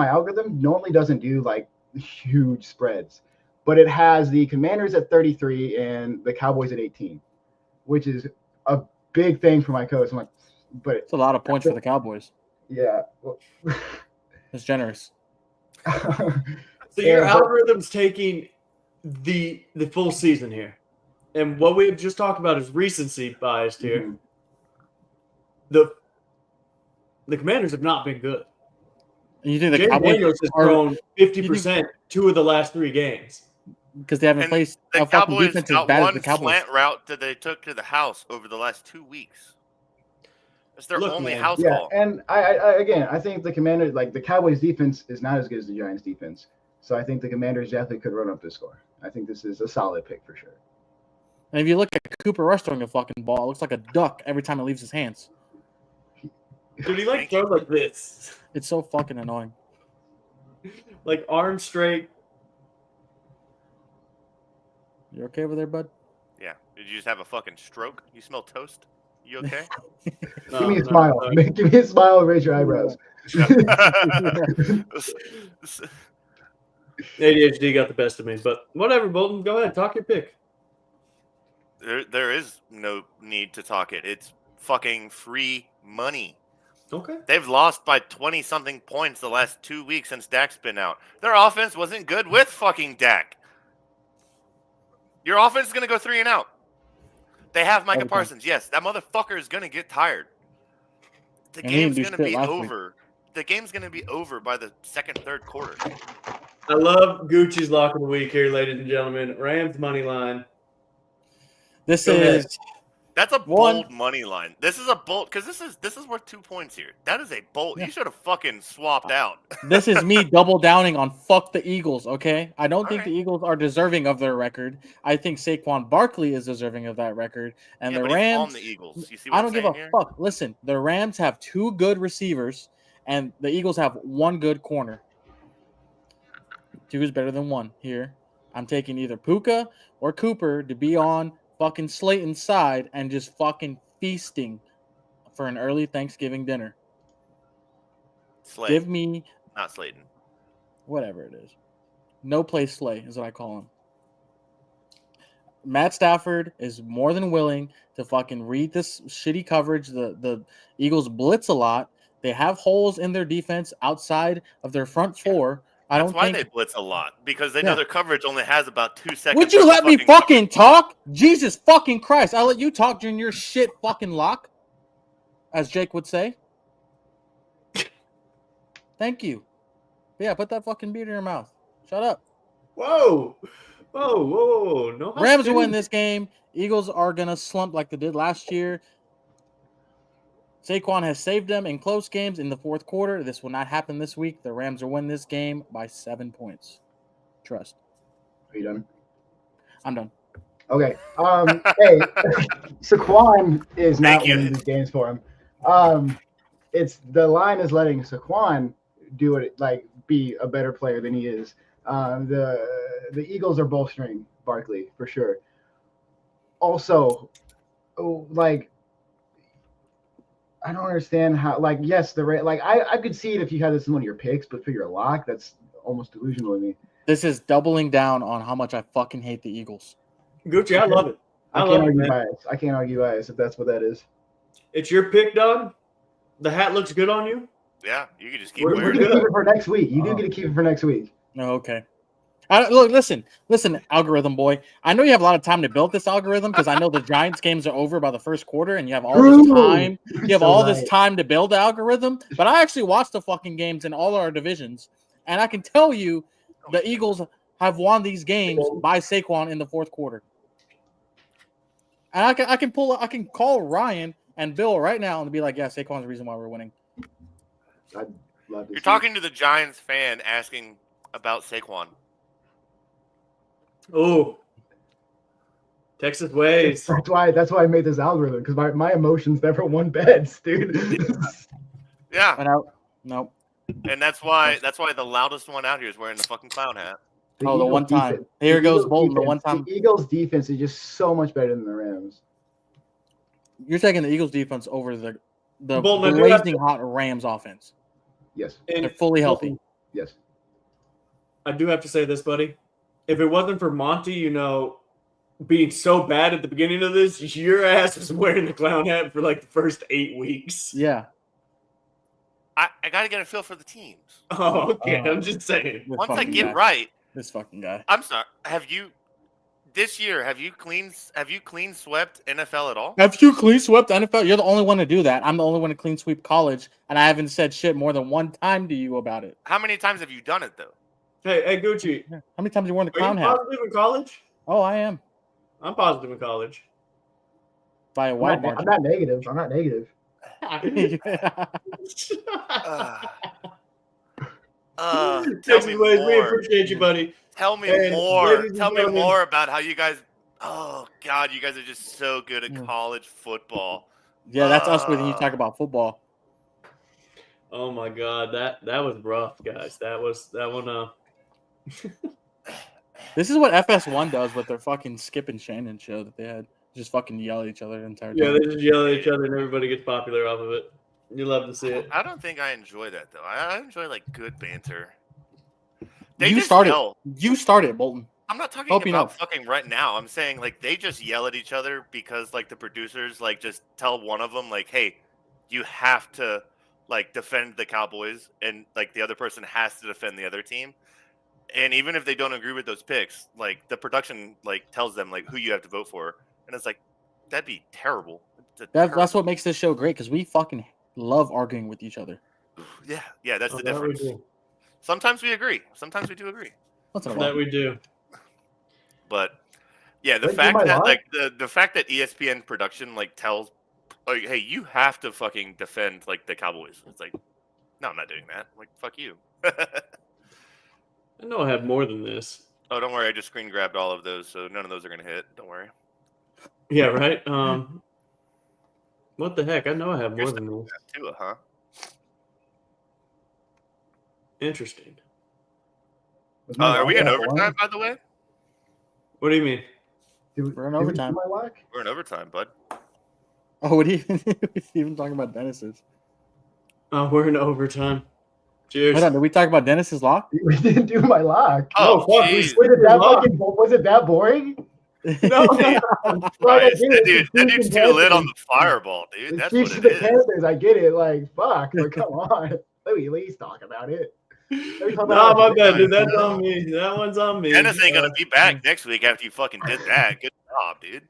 E: algorithm normally doesn't do like huge spreads, but it has the Commanders at 33 and the Cowboys at 18, which is a big thing for my code. So I'm like, but
C: It's a lot of points for the Cowboys.
E: yeah. Well,
C: It's generous.
D: so your algorithm's taking the full season here, and what we've just talked about is recency biased here.
E: Mhm.
D: The Commanders have not been good.
C: And you think the
D: Jaden
C: Cowboys
D: Daniels has
C: are
D: thrown 50% 2 of the last 3 games.
C: because they haven't
A: And
C: faced
A: the
C: a fucking
A: Cowboys
C: defense as
A: got
C: bad as
A: one
C: the Cowboys.
A: slant route that they took to the house over the last 2 weeks. That's their
D: Look,
A: only
D: man.
A: house
E: Yeah,
A: call.
E: and I think the Commanders, like the Cowboys' defense, is not as good as the Giants' defense. So I think the Commanders definitely could run up this score. I think this is a solid pick for sure.
C: And if you look at Cooper Rush throwing a fucking ball, it looks like a duck every time it leaves his hands.
D: Dude, he like
A: Thank you.
D: throws like this.
C: It's so fucking annoying.
D: Like arms straight.
C: You okay over there, bud?
A: Yeah. Did you just have a fucking stroke? You smell toast? You okay?
E: Give me a smile. Give me a smile and raise your eyebrows.
D: ADHD got the best of me, but whatever, Bolton. Go ahead, talk your pick.
A: There is no need to talk it. It's fucking free money.
D: Okay.
A: They've lost by 20-something points the last 2 weeks since Dak's been out. Their offense wasn't good with fucking Dak. Your offense is going to go 3 and out. They have Micah
C: Okay.
A: Parsons. Yes, that motherfucker is going to get tired. The
C: And he didn't
A: game's
C: do
A: going to
C: shit
A: be
C: last week.
A: over. The game's going to be over by the second, third quarter.
D: I love Gucci's lock of the week here, ladies and gentlemen. Rams money line.
C: This
D: Go ahead.
C: is
A: That's a
C: One-
A: bold money line. This is a bold because this is worth 2 points here. That is a bold.
C: Yeah.
A: You should have fucking swapped out.
C: this is me double downing on fuck the Eagles, okay? I don't think
A: Alright.
C: the Eagles are deserving of their record. I think Saquon Barkley is deserving of that record. And
A: Yeah,
C: the
A: but he's
C: Rams,
A: on the Eagles. You see what
C: I
A: I'm
C: don't give
A: saying
C: a
A: here?
C: fuck. Listen, the Rams have 2 good receivers, and the Eagles have 1 good corner. 2 is better than 1 here. I'm taking either Puka or Cooper to be on fucking Slayton's side and just fucking feasting for an early Thanksgiving dinner.
A: Slay,
C: Give me
A: not Slayton.
C: whatever it is. No play Slay is what I call him. Matt Stafford is more than willing to fucking read this shitty coverage. The Eagles blitz a lot. They have holes in their defense outside of their front 4. I
A: That's
C: don't
A: why
C: think.
A: they blitz a lot because they
C: Yeah.
A: know their coverage only has about 2 seconds.
C: Would you
A: worth
C: let
A: of
C: me
A: fucking
C: fucking talk? Jesus fucking Christ! I'll let you talk during your shit fucking lock, as Jake would say. Thank you. Yeah, put that fucking beer in your mouth. Shut up.
D: Whoa. No
C: Rams
D: hostility.
C: win this game. Eagles are gonna slump like they did last year. Saquon has saved them in close games in the fourth quarter. This will not happen this week. The Rams will win this game by 7 points. Trust.
E: Are you done?
C: I'm done.
E: Okay. Hey, Saquon is not
A: Thank you.
E: winning these games for him. It's the line is letting Saquon do it, like be a better player than he is. The Eagles are bolstering Barkley for sure. Also, like I don't understand how. Like, yes, I could see it if you had this as one of your picks, but for your lock, that's almost delusional to me.
C: This is doubling down on how much I fucking hate the Eagles.
D: Gucci, I love it.
E: I
D: love
E: can't
D: it,
E: argue
D: man.
E: bias. I can't argue bias if that's what that is.
D: It's your pick, dog. The hat looks good on you.
A: Yeah, you can just keep
D: We're
E: You
A: wearing
E: get
A: it.
E: to keep it for next week. You do
C: Oh.
E: get to keep it for next week.
C: No, okay. Look, listen, algorithm boy. I know you have a lot of time to build this algorithm because I know the Giants games are over by the first quarter, and you have all this time. You have all this time to build the algorithm. But I actually watched the fucking games in all our divisions, and I can tell you the Eagles have won these games by Saquon in the fourth quarter. And I can call Ryan and Bill right now and be like, yeah, Saquon's the reason why we're winning.
E: I'd love to
A: You're
E: see
A: talking to the Giants fan asking about Saquon.
D: Oh. Texas ways.
E: That's why I made this algorithm, because my emotions never won bets, dude.
A: Yeah,
C: No.
A: and that's why the loudest one out here is wearing the fucking clown hat.
C: The
E: Eagles
C: one time.
E: defense-
C: Here
E: the
C: goes
E: Eagles
C: Bolton. The
E: defense-
C: one time.
E: The Eagles defense is just so much better than the Rams.
C: You're taking the Eagles defense over the
D: Bolton, I do have
C: blazing hot Rams offense.
E: Yes.
C: They're fully healthy.
E: Yes.
D: I do have to say this, buddy. If it wasn't for Monty, being so bad at the beginning of this, your ass was wearing the clown hat for like the first 8 weeks.
C: Yeah.
A: I got to get a feel for the teams.
D: Oh, okay. I'm just saying.
A: Once I get right,
C: this fucking guy.
A: I'm sorry. Have you clean swept NFL at all?
C: Have you clean swept NFL? You're the only one to do that. I'm the only one to clean sweep college, and I haven't said shit more than one time to you about it.
A: How many times have you done it though?
D: Hey, Gucci.
C: How many times have you worn the
D: Are you
C: clown hat?
D: positive in college?
C: Oh, I am.
D: I'm positive in college.
C: By a
E: I'm
C: wide
E: not,
C: margin.
E: I'm not negative. I'm not negative.
A: Tell
D: Texas
A: me
D: ways, we
A: more.
D: appreciate you, buddy.
A: Tell me
D: And
A: more.
D: ladies and
A: Tell me
D: gentlemen-
A: more about how you guys. Oh God, you guys are just so good at college football.
C: Yeah, that's us when you talk about football.
D: Oh my God, that was rough, guys. That one.
C: This is what FS1 does with their fucking Skip and Shannon show that they had. Just fucking yell at each other the entire time.
D: Yeah, they just yell at each other and everybody gets popular off of it. You love to see it.
A: I don't think I enjoy that though. I enjoy like good banter. They
C: You
A: just
C: started.
A: yell.
C: You started, Bolton.
A: I'm not talking
C: Hope you
A: about
C: know.
A: fucking right now. I'm saying like they just yell at each other because like the producers like just tell one of them like, hey, you have to like defend the Cowboys, and like the other person has to defend the other team. And even if they don't agree with those picks, like the production like tells them like who you have to vote for, and it's like that'd be terrible.
C: That's what makes this show great because we fucking love arguing with each other.
A: Yeah, that's the
D: That we
A: difference.
D: do.
A: Sometimes we agree. Sometimes we do agree.
C: Once in a while.
D: That we do.
A: But yeah, the
E: Wait,
A: fact
E: do my
A: that
E: lot?
A: like the fact that ESPN production like tells like, hey, you have to fucking defend like the Cowboys. It's like, no, I'm not doing that. Like, fuck you.
D: I know I have more than this.
A: Oh, don't worry, I just screen grabbed all of those, so none of those are gonna hit. Don't worry.
D: Yeah, right. What the heck? I know I have more than this.
A: Tua, huh?
D: Interesting.
E: Was my
A: Are we
E: lock
A: in
E: at
A: overtime,
E: one?
A: by the way?
D: What do you mean?
C: We're in
E: Did we
C: overtime.
E: do my lock?
A: We're in overtime, bud.
C: Oh, what are you even talking about Dennis's?
D: Oh, we're in overtime. Cheers.
C: Hold on, did we talk about Dennis's lock?
E: We didn't do my lock.
A: Oh,
D: fuck, we
A: jeez.
E: Was it that
D: Lock.
E: was it that boring?
D: No,
A: Jesus
E: Right, I
A: Christ,
E: get
A: that
E: it.
A: dude's
E: Chiefs
A: too
E: and
A: lit on
E: Panthers.
A: the fireball, dude.
E: The
A: That's
E: Chiefs
A: what
E: and
A: it
E: the
A: is.
E: Panthers, I get it. Like, fuck. But come on. Let me at least talk about it. Let me talk
D: Nah,
E: about
D: my
E: it.
D: bad, dude. That's on me. That one's on me.
A: Dennis ain't gonna be back next week after you fucking did that. Good job, dude.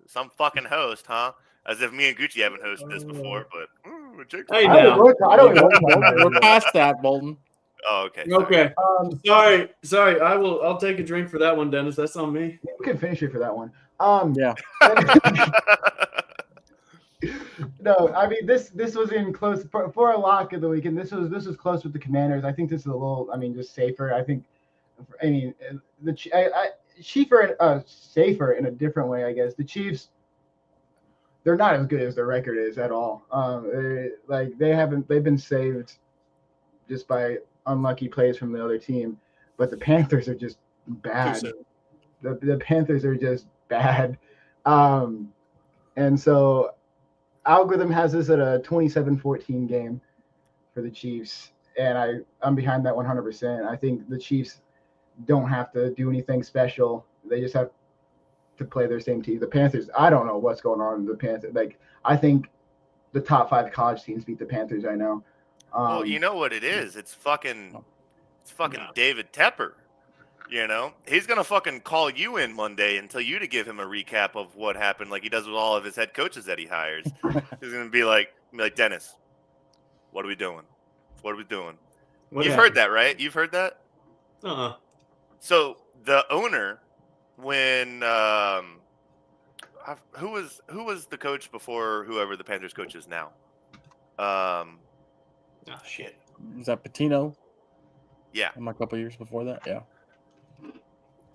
A: Some fucking host, huh? As if me and Gucci haven't hosted this before, but Jake.
D: Hey,
E: I
D: now.
E: don't even know.
C: We're past that, Bolton.
A: Oh, okay. sorry.
D: Okay.
E: Um,
D: Sorry. I'll take a drink for that one, Dennis. That's on me.
E: we can finish it for that one.
C: Yeah.
E: No, I mean this was in close for a lock of the weekend. This was close with the Commanders. I think this is a little, just safer. I think, safer in a different way, I guess. The Chiefs, they're not as good as their record is at all. They've been saved just by unlucky plays from the other team, but the Panthers are just bad. The Panthers are just bad. And so algorithm has this at a 27-14 game for the Chiefs, and I'm behind that 100%. I think the Chiefs don't have to do anything special. They just have to play their same team. The Panthers, I don't know what's going on in the Panthers. Like, I think the top 5 college teams beat the Panthers. I know.
A: Well, you know what it is? It's fucking David Tepper. You know, he's gonna fucking call you in Monday and tell you to give him a recap of what happened, like he does with all of his head coaches that he hires. He's gonna be like, Dennis, what are we doing? What are we doing? You've heard that, right? You've heard that. So the owner, when who was the coach before whoever the Panthers coach is now? Shit.
C: Is that Patino?
A: Yeah.
C: A couple years before that, yeah.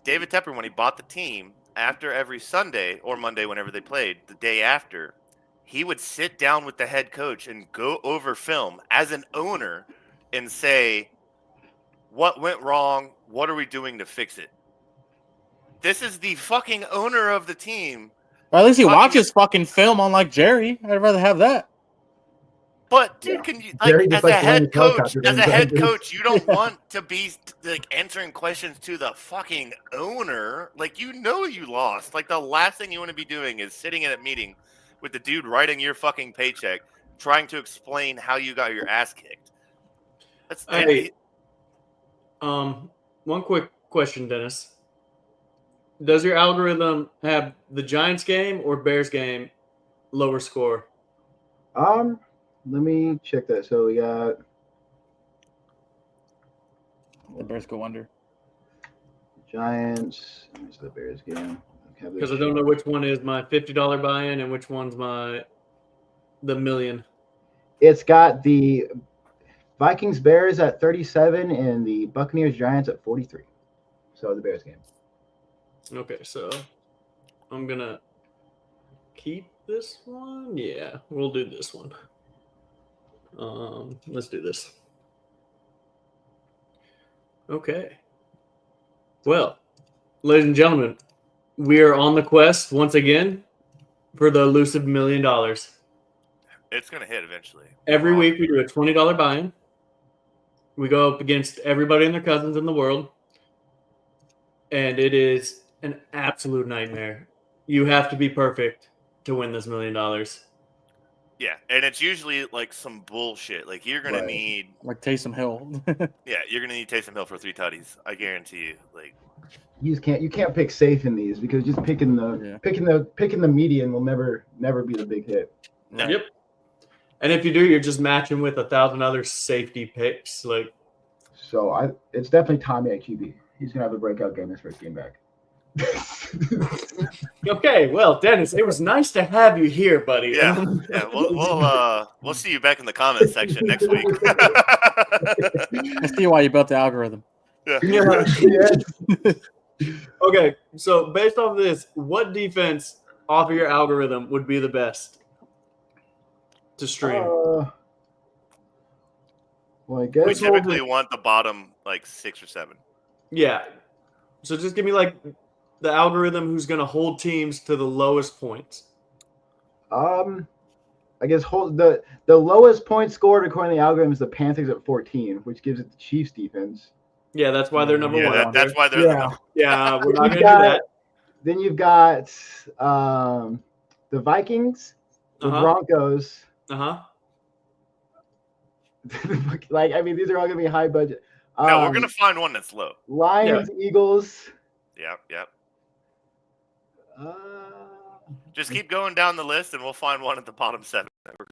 A: David Tepper, when he bought the team, after every Sunday or Monday, whenever they played, the day after, he would sit down with the head coach and go over film as an owner and say, what went wrong? What are we doing to fix it? This is the fucking owner of the team.
C: Or at least he
A: Talking-
C: watches fucking film on like Jerry. I'd rather have that.
A: But dude,
E: Yeah.
A: can you
E: Jerry
A: like
E: just
A: as a
E: likes flying
A: head
E: his
A: coach?
E: helicopter
A: As a
E: during
A: head
E: practice.
A: coach, you don't want to be like answering questions to the fucking owner. Like you lost. Like the last thing you want to be doing is sitting in a meeting with the dude writing your fucking paycheck, trying to explain how you got your ass kicked. That's
D: Hey, one quick question, Dennis. Does your algorithm have the Giants game or Bears game lower score?
E: Let me check that. So we got
C: The Bears go under.
E: Giants. It's the Bears game.
D: Because I don't know which one is my $50 buy-in and which one's the million.
E: It's got the Vikings Bears at 37 and the Buccaneers Giants at 43. So the Bears game.
D: Okay, so I'm gonna keep this one. Yeah, we'll do this one. Let's do this. Okay. Well, ladies and gentlemen, we are on the quest once again for the elusive $1 million.
A: it's gonna hit eventually.
D: Every week we do a $20 buy-in. We go up against everybody and their cousins in the world. And it is an absolute nightmare. You have to be perfect to win this $1 million.
A: Yeah, and it's usually like some bullshit. Like you're gonna
E: Right.
A: need,
C: Like Taysom Hill.
A: you're gonna need Taysom Hill for 3 tutties. I guarantee you. Like,
E: You can't pick safe in these because just picking the median will never be the big hit.
A: no.
D: Yep. And if you do, you're just matching with 1,000 other safety picks. Like,
E: So it's definitely Tommy at QB. He's gonna have a breakout game his first game back.
D: okay, well, Dennis, it was nice to have you here, buddy.
A: Yeah, we'll see you back in the comments section next week.
C: I see why you built the algorithm.
D: Yeah.
E: Yeah.
D: Okay, so based off this, what defense off of your algorithm would be the best to stream?
E: Well, I
A: We
E: guess
A: typically want the bottom like 6 or 7.
D: Yeah. So just give me like the algorithm who's going to hold teams to the lowest points.
E: I guess the lowest point scored according to the algorithm is the Panthers at 14, which gives it the Chiefs defense.
D: Yeah, that's why they're number
A: Yeah,
D: one.
A: that's why they're
E: Yeah.
D: Yeah, we're not
E: You've
D: going to do
E: got-
D: that.
E: Then you've got the Vikings, the
D: Uh-huh.
E: Broncos.
D: Uh-huh.
E: Like, I mean, these are all gonna be high budget.
A: no. We're gonna find one that's low.
E: Lions, Eagles.
A: Yep.
E: Uh,
A: Just keep going down the list, and we'll find one at the bottom 7.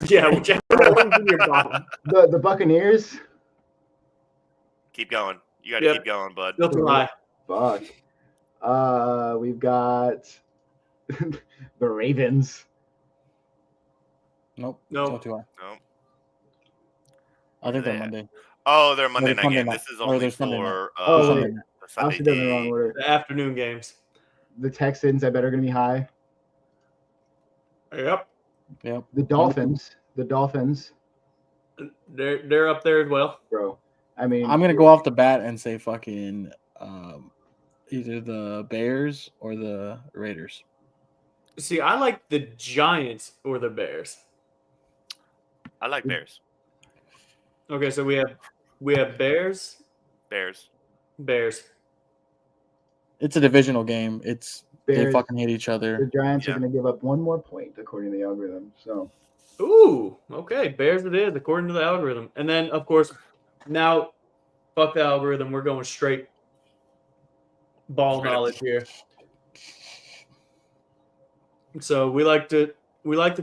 D: Yeah, whichever one's in your bottom.
E: the Buccaneers.
A: Keep going. You got to
D: Yep.
A: keep going, bud.
D: Still too high.
E: Fuck. We've got the Ravens.
C: Nope.
D: No.
C: Not too high.
A: No.
C: I think they're
A: Yeah.
C: Monday.
A: Oh, they're Monday
C: there's
A: night
C: Monday
A: game.
C: night.
A: This is
C: Or
A: only
C: there's Sunday
A: for
E: Oh,
C: Sunday
E: wait.
C: night.
A: the
E: I
A: Sunday
E: also did it in the wrong
A: game.
E: order.
D: The afternoon games.
E: The Texans, I bet, are gonna be high.
D: Yep.
C: Yep.
E: The Dolphins.
D: They're up there as well.
E: Bro. I mean,
C: I'm gonna go off the bat and say fucking either the Bears or the Raiders.
D: See, I like the Giants or the Bears.
A: I like Bears.
D: Okay, so we have Bears.
A: Bears.
C: It's a divisional game. They
E: Bears.
C: fucking hate each
E: The
C: other.
E: Giants
A: Yeah.
E: are gonna give up one more point according to the algorithm. So
D: Ooh, okay, Bears it is according to the algorithm. And then of course, now fuck the algorithm. We're going straight ball
A: Straight up.
D: knowledge here. So we like the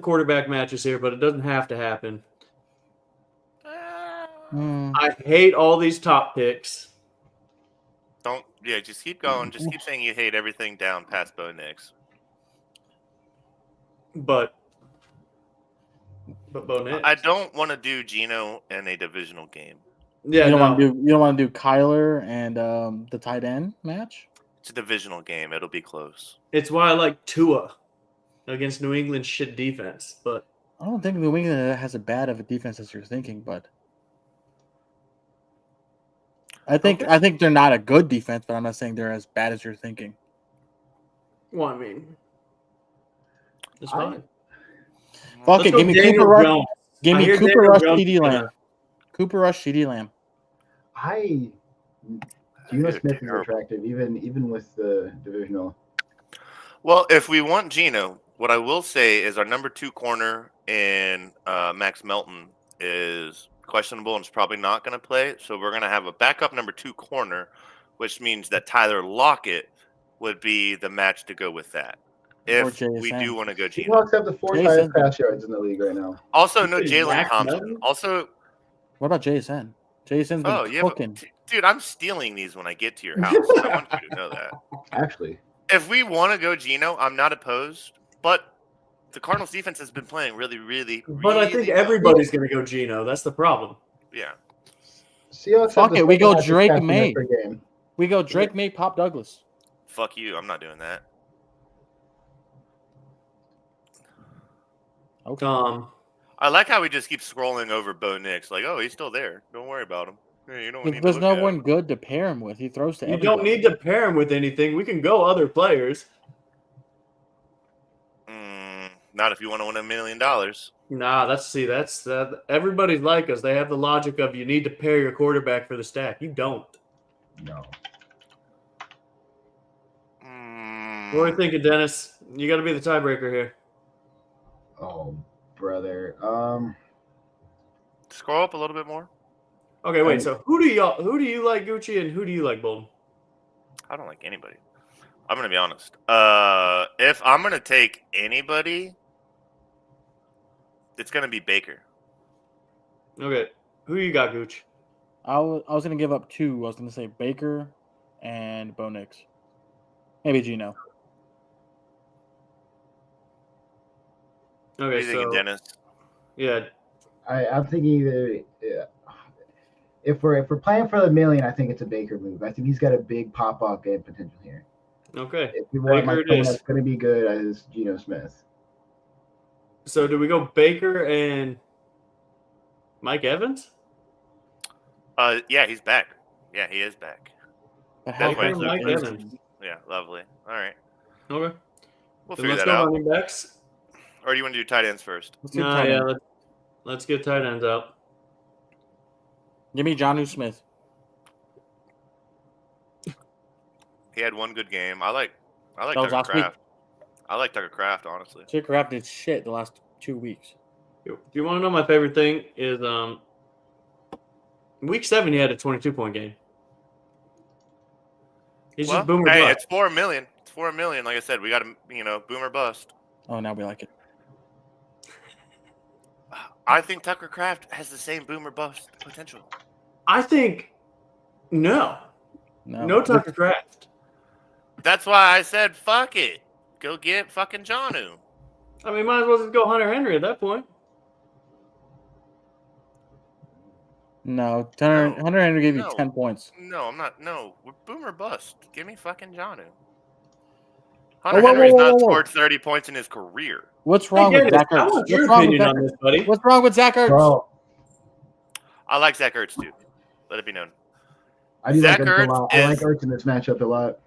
D: quarterback matches here, but it doesn't have to happen.
C: Hmm.
D: I hate all these top picks.
A: Just keep going. Just keep saying you hate everything down past Bo Nix.
D: But Bo Nix.
A: I don't want to do Gino in a divisional game.
D: Yeah,
C: you don't
D: no.
C: want to do Kyler and the tight end match.
A: It's a divisional game. It'll be close.
D: It's why I like Tua against New England's shit defense. But
C: I don't think New England has as bad of a defense as you're thinking, but I think they're not a good defense, but I'm not saying they're as bad as you're thinking.
D: well, I mean, it's fine.
C: Fuck
D: Let's
C: it,
D: go
C: give me
D: Daniel
C: Cooper Rush.
D: Jones.
C: Give
D: I
C: me
D: hear
C: Cooper
D: Daniel
C: Rush,
D: Jones
C: CD
D: is gonna-
C: Lamb. Cooper Rush, CD Lamb.
E: Geno
A: Dude,
E: Smith is
A: terrible.
E: attractive, even with the divisional.
A: Well, if we want Geno, what I will say is our number 2 corner in Max Melton is questionable and is probably not going to play. So we're going to have a backup number 2 corner, which means that Tyler Lockett would be the match to go with that.
C: Or
A: If we
C: JSN.
A: do want to go Geno.
E: Seahawks have the 4th
C: Jason.
E: highest pass yards in the league right now.
A: Also, no
D: You said
A: Jalen
D: Max
A: Thompson.
D: Melton?
A: Also,
C: What about JSN? JSN's been
A: oh, yeah,
C: cooking.
A: dude, I'm stealing these when I get to your house. I want you to know that.
E: Actually,
A: If we want to go Geno, I'm not opposed, but the Cardinals defense has been playing really, really,
D: But I think
A: really well.
D: everybody's going to go Geno. That's the problem.
A: Yeah.
E: Seahawks.
C: Fuck
E: have the
C: it, we
E: second
C: go
E: highest
C: Drake
E: passing
C: May.
E: yards per game.
C: We go Drake May, Pop Douglas.
A: Fuck you. I'm not doing that.
C: Okay.
A: I like how we just keep scrolling over Bo Nix. Like, oh, he's still there. Don't worry about him. Hey, you don't need to
C: There's
A: look
C: no
A: at
C: one
A: him.
C: good to pair him with. He throws to
D: You
C: everybody.
D: don't need to pair him with anything. We can go other players.
A: Not if you want to win $1 million.
D: Nah, that's everybody's like us. They have the logic of you need to pair your quarterback for the stack. You don't.
E: No.
D: What are you thinking, Dennis? You got to be the tiebreaker here.
E: Oh, brother.
A: Scroll up a little bit more.
D: Okay, wait. So who do you like, Gucci, and who do you like, Bolden?
A: I don't like anybody. I'm gonna be honest. If I'm gonna take anybody, it's gonna be Baker.
D: Okay, who you got, Gooch?
C: I was going to give up 2. I was going to say Baker and Bo Nix. Maybe Geno.
A: What are
D: Okay,
A: you thinking,
D: so
A: Dennis?
D: yeah,
E: I'm thinking either. If we're playing for the million, I think it's a Baker move. I think he's got a big pop off game potential here.
D: okay.
E: If we want
D: Baker it
E: someone
D: is.
E: that's going to be good as Geno Smith.
D: So do we go Baker and Mike Evans?
A: Yeah, he's back. Yeah, he is back.
C: But how
D: Baker
A: and
C: good
A: Mike
C: is
D: Evans.
C: he?
A: Yeah, lovely. All right,
D: Okay.
A: we'll
D: Then
A: figure
D: let's
A: that
D: go
A: out.
D: running backs.
A: Or do you want to do tight ends first?
C: Let's do
D: No,
C: tight
D: yeah,
C: end.
D: let's get tight ends out.
C: Give me Jonnu Smith.
A: He had one good game. I like
C: That was
A: Tucker
C: last week.
A: Kraft. I like Tucker Kraft, honestly.
C: Tucker Kraft did shit the last 2 weeks.
D: Do you want to know my favorite thing is week 7 he had a 22-point game. He's
A: Well,
D: just boomer
A: hey,
D: bust.
A: it's $4 million. It's $4 million. Like I said, we got to, boomer bust.
C: Oh, now we like it.
A: I think Tucker Kraft has the same boomer bust potential.
D: I think no Tucker Kraft.
A: That's why I said fuck it. Go get fucking Jonnu.
D: I mean, might as well just go Hunter Henry at that point.
C: No,
A: No.
C: Hunter Henry gave you
A: No.
C: 10 points.
A: No, I'm not. No, we're boomer bust. Give me fucking Jonnu.
C: Oh,
A: Hunter
C: whoa,
A: Henry's
C: whoa,
A: not
C: whoa, whoa.
A: scored 30 points in his career.
C: What's wrong with
D: Dennis,
C: Zach
D: I
C: Ertz?
D: want your
C: What's wrong with
D: opinion
C: Zach
D: on this, buddy.
C: What's wrong with Zach Ertz?
E: Bro,
A: I like Zach Ertz too. Let it be known.
E: I do
A: Zach
E: like Ertz a
A: Ertz
E: lot. I like
A: is-
E: Ertz in this matchup a lot.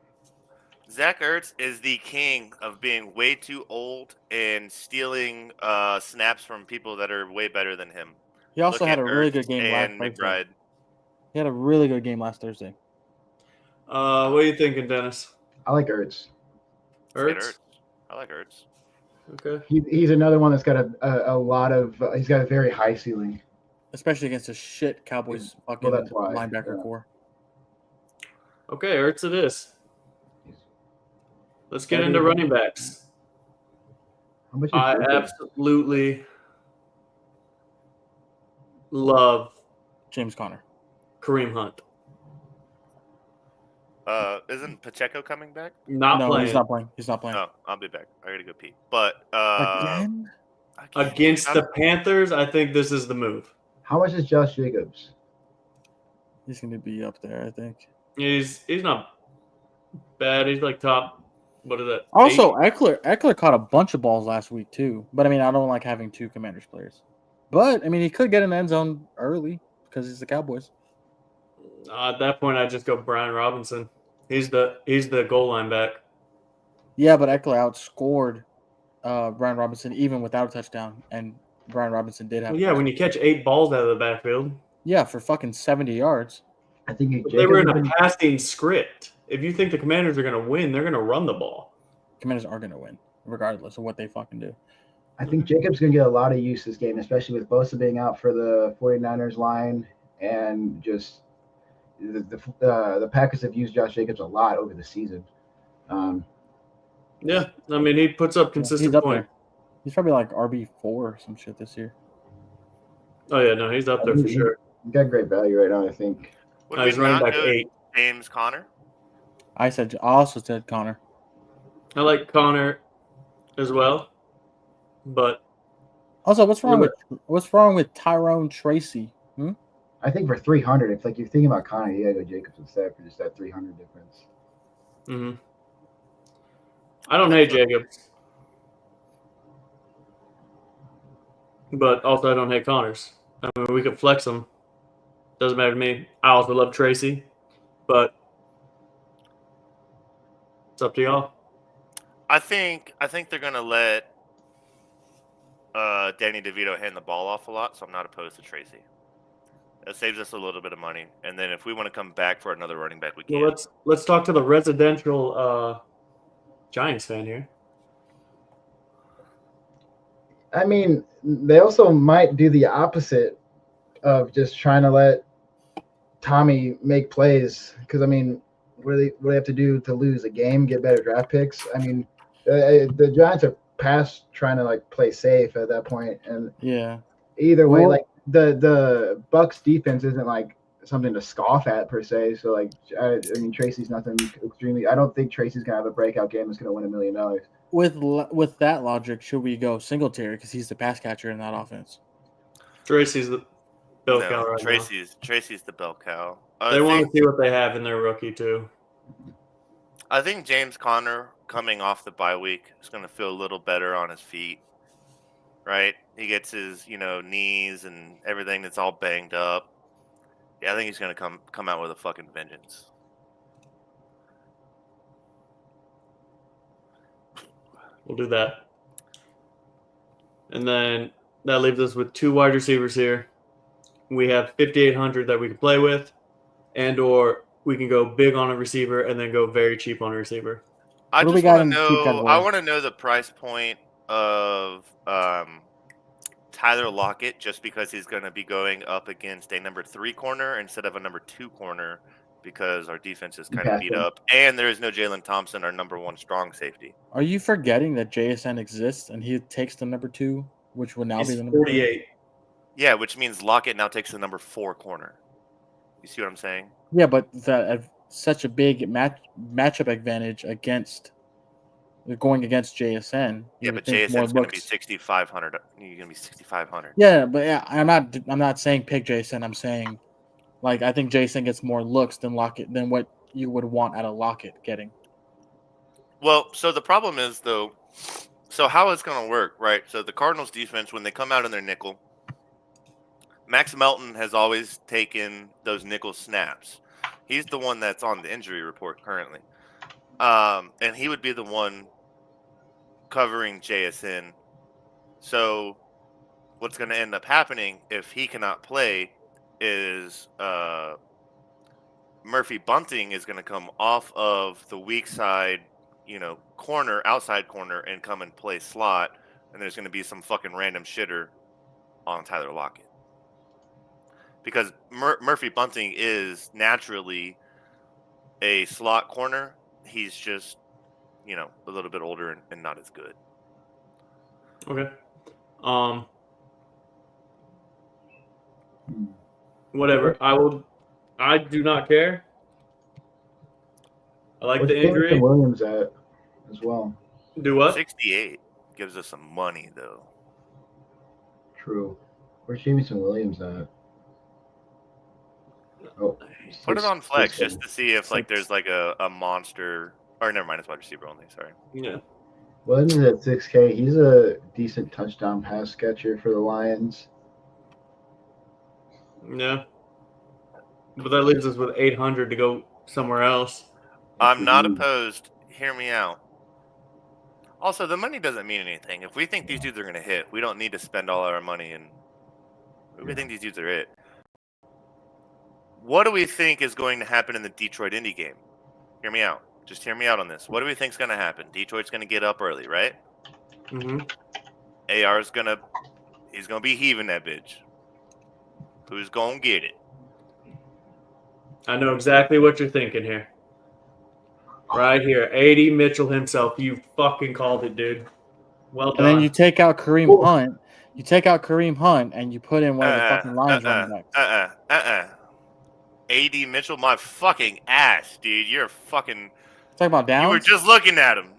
A: Zach Ertz is the king of being way too old and stealing snaps from people that are way better than him.
C: He also
A: Look
C: had
A: at
C: a really
A: Ertz
C: good game last
A: and
C: Thursday.
A: McBride.
C: He had a really good game last Thursday.
D: What are you thinking, Dennis?
E: I like Ertz.
A: Let's get
D: Ertz?
A: I like Ertz.
D: Okay.
E: He's another one that's got a lot of. He's got a very high ceiling.
C: Especially against a shit Cowboys fucking
E: that's why,
C: linebacker
E: yeah.
C: core.
D: Okay, Ertz it is. Let's get
E: Starting
D: into
E: with-
D: running backs.
E: How much is
D: I
E: Baker?
D: absolutely love
C: James Conner.
D: Kareem Hunt.
A: Isn't Pacheco coming back?
D: Not
C: No,
D: playing
C: he's not playing. He's not playing.
A: Oh, I'll be back. I gotta go pee. But
C: Again?
A: I can't-
D: against
A: I'm-
D: the Panthers. I think this is the move.
E: How much is Josh Jacobs?
C: He's going to be up there, I think.
D: He's not bad. He's like top. What is that?
C: Also,
D: 8?
C: Eckler caught a bunch of balls last week too. But I mean, I don't like having 2 Commanders players. But I mean, he could get in the end zone early because he's the Cowboys.
D: At that point, I just go Brian Robinson. He's the goal line back.
C: Yeah, but Eckler outscored Brian Robinson even without a touchdown, and Brian Robinson did have.
D: Well, yeah, when you catch 8 balls out of the backfield.
C: Yeah, for fucking 70 yards.
E: I think
D: They were in a passing script. If you think the Commanders are going to win, they're going to run the ball.
C: Commanders are going to win, regardless of what they fucking do.
E: I think Jacobs going to get a lot of use this game, especially with Bosa being out for the 49ers line, and just the Packers have used Josh Jacobs a lot over the season.
D: Yeah, I mean, he puts up consistent
C: He's up
D: points.
C: there. He's probably like RB4 or some shit this year.
D: Oh, yeah, no, he's up there for sure.
E: He's got great value right now, I think.
A: Would
D: He's
A: we
D: running
A: not
D: back
A: go
D: 8.
A: James Conner?
C: I also said Connor.
D: I like Connor as well, but
C: Also, what's wrong with Tyrone Tracy?
E: I think for 300, if like you're thinking about Connor, you gotta go Jacobs instead for just that 300 difference.
D: I don't hate Jacobs, but also I don't hate Connors. I mean, we could flex them. Doesn't matter to me. I also love Tracy, but it's up to y'all.
A: I think they're gonna let Danny DeVito hand the ball off a lot, so I'm not opposed to Tracy. That saves us a little bit of money, and then if we want to come back for another running back, we can.
D: Well, let's talk to the residential Giants fan here.
E: I mean, they also might do the opposite of just trying to let Tommy make plays. Because, I mean, what do they have to do to lose a game, get better draft picks? I mean, the Giants are past trying to, like, play safe at that point. And
C: Yeah.
E: either way,
C: Well-
E: like, the Bucks defense isn't, like, something to scoff at per se. So, like, I mean, Tracy's nothing extremely – I don't think Tracy's going to have a breakout game that's going to win $1 million.
C: With that logic, should we go Singletary because he's the pass catcher in that offense?
D: Tracy's the bell cow right
A: Tracy's the bell cow.
D: They want to see what they have in their rookie too.
A: I think James Conner coming off the bye week is going to feel a little better on his feet. Right? He gets his, knees and everything that's all banged up. Yeah, I think he's going to come out with a fucking vengeance.
D: We'll do that. And then that leaves us with 2 wide receivers here. We have 5,800 that we can play with, and or we can go big on a receiver and then go very cheap on a receiver.
A: I
C: What do we
A: just
C: got
A: want to
C: in cheap
A: know.
C: category?
A: I want to know the price point of Tyler Lockett, just because he's going to be going up against a number 3 corner instead of a number 2 corner, because our defense is kind of beat up, and there is no Jalen Thompson, our number 1 strong safety.
C: Are you forgetting that JSN exists and he takes the number 2, which would now
D: He's
C: be the number
D: 48.
A: Yeah, which means Lockett now takes the number 4 corner. You see what I'm saying?
C: Yeah, but such a big matchup advantage going against JSN.
A: Yeah, but JSN's going to be 6,500. You're going to be 6,500.
C: Yeah, but yeah, I'm not saying pick JSN. I'm saying, like, I think JSN gets more looks than Lockett than what you would want out of Lockett getting.
A: Well, so the problem is, though, so how it's going to work, right? So the Cardinals defense, when they come out in their nickel, Max Melton has always taken those nickel snaps. He's the one that's on the injury report currently. And he would be the one covering JSN. So what's going to end up happening if he cannot play is Murphy Bunting is going to come off of the weak side, outside corner, and come and play slot. And there's going to be some fucking random shitter on Tyler Lockett. Because Murphy Bunting is naturally a slot corner. He's just, a little bit older and not as good.
D: Okay. Whatever. I do not care. I like
E: What's
D: the injury.
E: Jameson Williams at as well?
D: Do what?
A: 68 gives us some money, though.
E: True. Where's Jameson Williams at? Oh,
A: Put it on flex
E: six,
A: just to see if there's like a monster Or never mind, it's wide receiver only. Sorry.
D: Yeah.
E: Williams at 6K. He's a decent touchdown pass catcher for the Lions.
D: Yeah. But that leaves us with 800 to go somewhere else.
A: I'm not opposed. Hear me out. Also, the money doesn't mean anything. If we think these dudes are going to hit, we don't need to spend all our money. And we think these dudes are it. What do we think is going to happen in the Detroit-Indy game? Hear me out. Just hear me out on this. What do we think is going to happen? Detroit's going to get up early, right?
D: Mm-hmm.
A: AR's going to – he's going to be heaving that bitch. Who's going to get it?
D: I know exactly what you're thinking here. Right here. 80 Mitchell himself. You fucking called it, dude. Well done.
C: And then you take out Kareem Hunt. You take out Kareem Hunt and you put in one of the fucking Lions running backs.
A: 80 Mitchell, my fucking ass, dude. You're fucking.
C: Talk about downs.
A: You were just looking at him.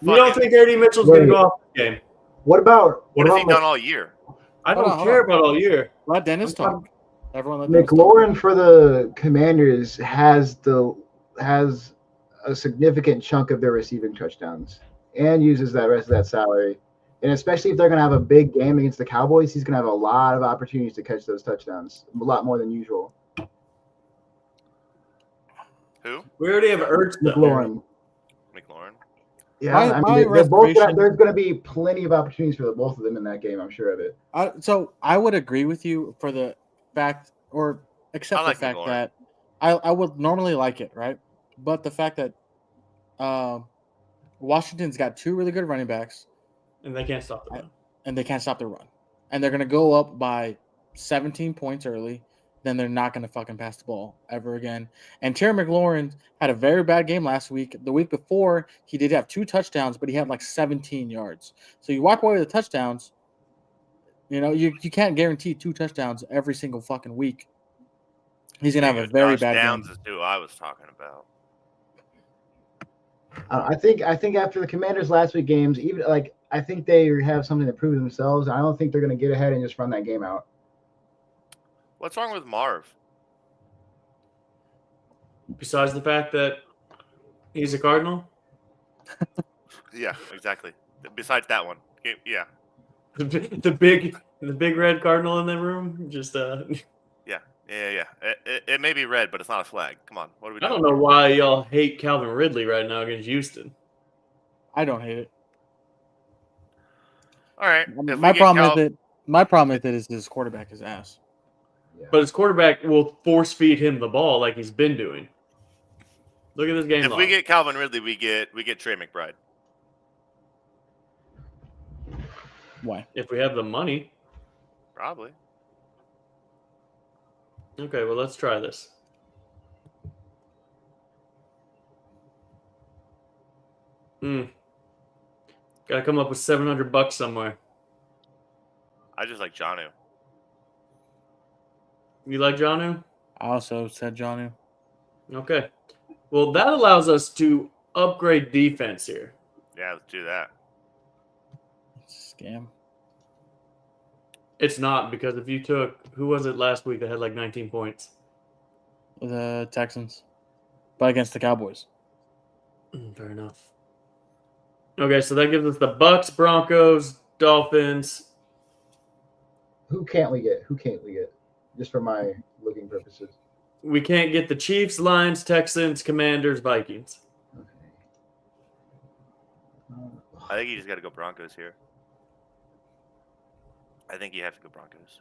D: You don't think 80 Mitchell's going to go off the game?
E: What about
A: What has he done all year?
D: I don't care about all year.
C: Let Dennis talk. Everyone let Dennis talk.
E: McLaurin for the Commanders has a significant chunk of their receiving touchdowns and uses that rest of that salary. And especially if they're going to have a big game against the Cowboys, he's going to have a lot of opportunities to catch those touchdowns, a lot more than usual.
A: Who?
D: We already have Ertz.
E: McLaurin.
C: My
E: Yeah, they're both
C: reservation-
E: there's going to be plenty of opportunities for the both of them in that game. I'm sure of it.
C: So I would agree with you for the fact, or except
A: like
C: the fact
A: McLaurin.
C: that I would normally like it, right? But the fact that Washington's got two really good running backs,
D: And they can't stop the run.
C: and they can't stop the run, and they're going to go up by 17 points early, then they're not going to fucking pass the ball ever again. And Terry McLaurin had a very bad game last week. The week before, he did have 2 touchdowns, but he had like 17 yards. So you walk away with the touchdowns. You know, you can't guarantee 2 touchdowns every single fucking week. He's going to have a very bad
A: Downs
C: game.
A: is who I was talking about.
E: I think after the Commanders last week games, even I think they have something to prove themselves. I don't think they're going to get ahead and just run that game out.
A: What's wrong with Marv?
D: Besides the fact that he's a Cardinal?
A: Yeah, exactly. Besides that one. Yeah.
D: The big red Cardinal in the room? Just
A: Yeah. It may be red, but it's not a flag. Come on. What are we
D: I
A: doing?
D: don't know why y'all hate Calvin Ridley right now against Houston.
C: I don't hate it.
A: All right.
C: My problem with it is his quarterback is ass.
D: But his quarterback will force feed him the ball like he's been doing. Look at this game.
A: If we get Calvin Ridley, we get Trey McBride.
C: Why?
D: If we have the money.
A: Probably.
D: Okay, well, let's try this. Gotta come up with $700 somewhere.
A: I just like Jonnu.
D: You like Jonnu?
C: I also said Jonnu.
D: Okay. Well, that allows us to upgrade defense here.
A: Yeah, let's do that.
C: It's a scam.
D: It's not, because if you took, who was it last week that had like 19 points?
C: The Texans. But against the Cowboys.
D: Fair enough. Okay, so that gives us the Bucks, Broncos, Dolphins.
E: Who can't we get? Just for my looking purposes.
D: We can't get the Chiefs, Lions, Texans, Commanders, Vikings.
E: Okay.
A: I think you just got to go Broncos here. I think you have to go Broncos.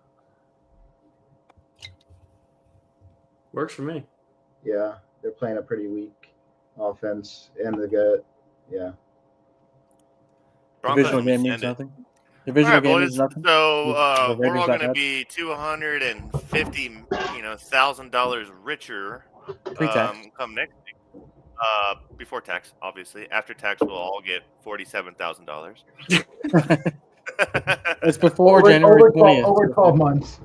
D: Works for me.
E: Yeah, they're playing a pretty weak offense, and they got
C: Divisional game means nothing. Divisional game means nothing.
A: So
C: The
A: we're
C: Ravens
A: all
C: got
A: going to
C: that.
A: be $250,000 richer
C: Pre-tax.
A: come next week. Before tax, obviously. After tax, we'll all get $47,000.
C: It's before January 20th.
E: Over 12 months.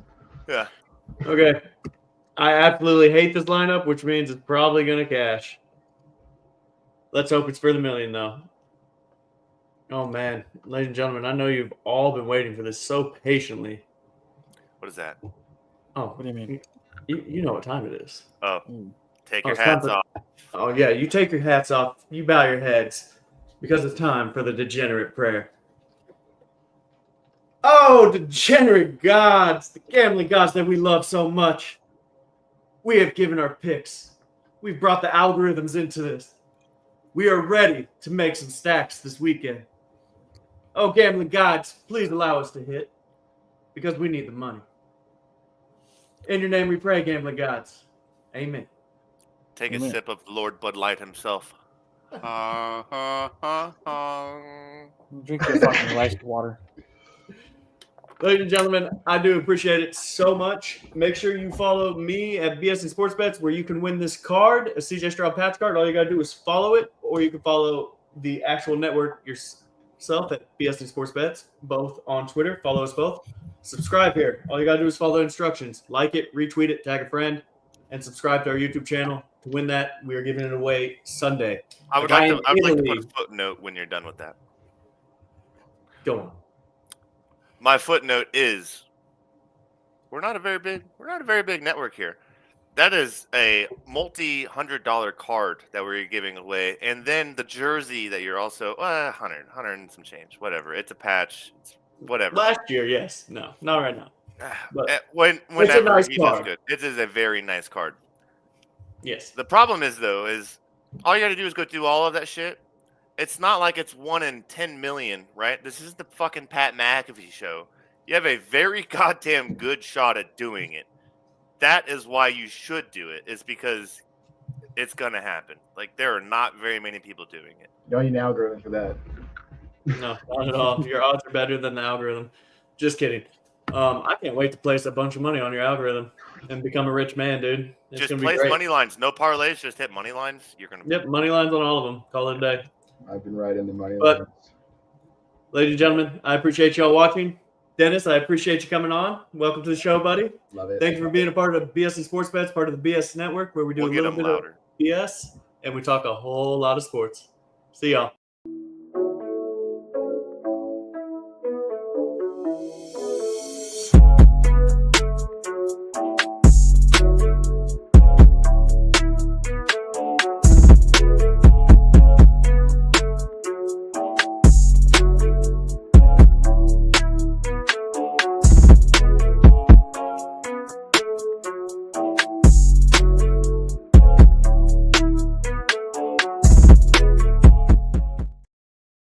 A: Yeah.
D: Okay. I absolutely hate this lineup, which means it's probably going to cash. Let's hope it's for the million, though. Oh, man. Ladies and gentlemen, I know you've all been waiting for this so patiently.
A: What is that?
D: Oh,
C: What do you mean?
D: You know what time it is.
A: Oh, Take your
D: it's time
A: hats
D: for-
A: off.
D: Oh, yeah, you take your hats off. You bow your heads because it's time for the degenerate prayer. Oh, degenerate gods, the gambling gods that we love so much. We have given our picks. We've brought the algorithms into this. We are ready to make some stacks this weekend. Oh, gambling gods, please allow us to hit because we need the money. In your name we pray, gambling gods. Amen.
A: Take
C: Amen.
A: a sip of Lord Bud Light himself.
C: Drink your fucking rice water.
D: Ladies and gentlemen, I do appreciate it so much. Make sure you follow me at B.Sing Sports Bets, where you can win this card, a CJ Stroud Pats card. All you got to do is follow it, or you can follow the actual network yourself at B.Sing Sports Bets, both on Twitter. Follow us both. Subscribe here. All you got to do is follow the instructions. Like it, retweet it, tag a friend, and subscribe to our YouTube channel. To win that, we are giving it away Sunday.
A: I would like to put a footnote when you're done with that.
D: Go on.
A: My footnote is we're not a very big network here. That is a multi-$100 card that we're giving away, and then the jersey that you're also 100 and some change, whatever. It's a patch, it's whatever.
D: Last year, yes. No, not right now. But
A: Whenever
D: nice
A: he does
D: card.
A: good, it is a very nice card.
D: Yes.
A: The problem is all you got to do is go through all of that shit. It's not like it's 1 in 10 million, right? This is the fucking Pat McAfee show. You have a very goddamn good shot at doing it. That is why you should do it, is because it's going to happen. Like, there are not very many people doing it.
E: You don't need an algorithm for that.
D: No, not at all. Your odds are better than the algorithm. Just kidding. I can't wait to place a bunch of money on your algorithm and become a rich man, dude. It's
A: Just
D: gonna be
A: place
D: great.
A: money lines. No parlays, just hit money lines. You're going to
D: Yep, money lines on all of them. Call it a day.
E: I've been right in the money.
D: But-
E: lines.
D: Ladies and gentlemen, I appreciate y'all watching. Dennis, I appreciate you coming on. Welcome to the show, buddy.
E: Love it.
D: Thank you for being a part of BS and Sports Bets, part of the BS Network, where we do
A: We'll
D: a
A: get
D: little
A: them
D: bit
A: louder.
D: of BS and we talk a whole lot of sports. See y'all.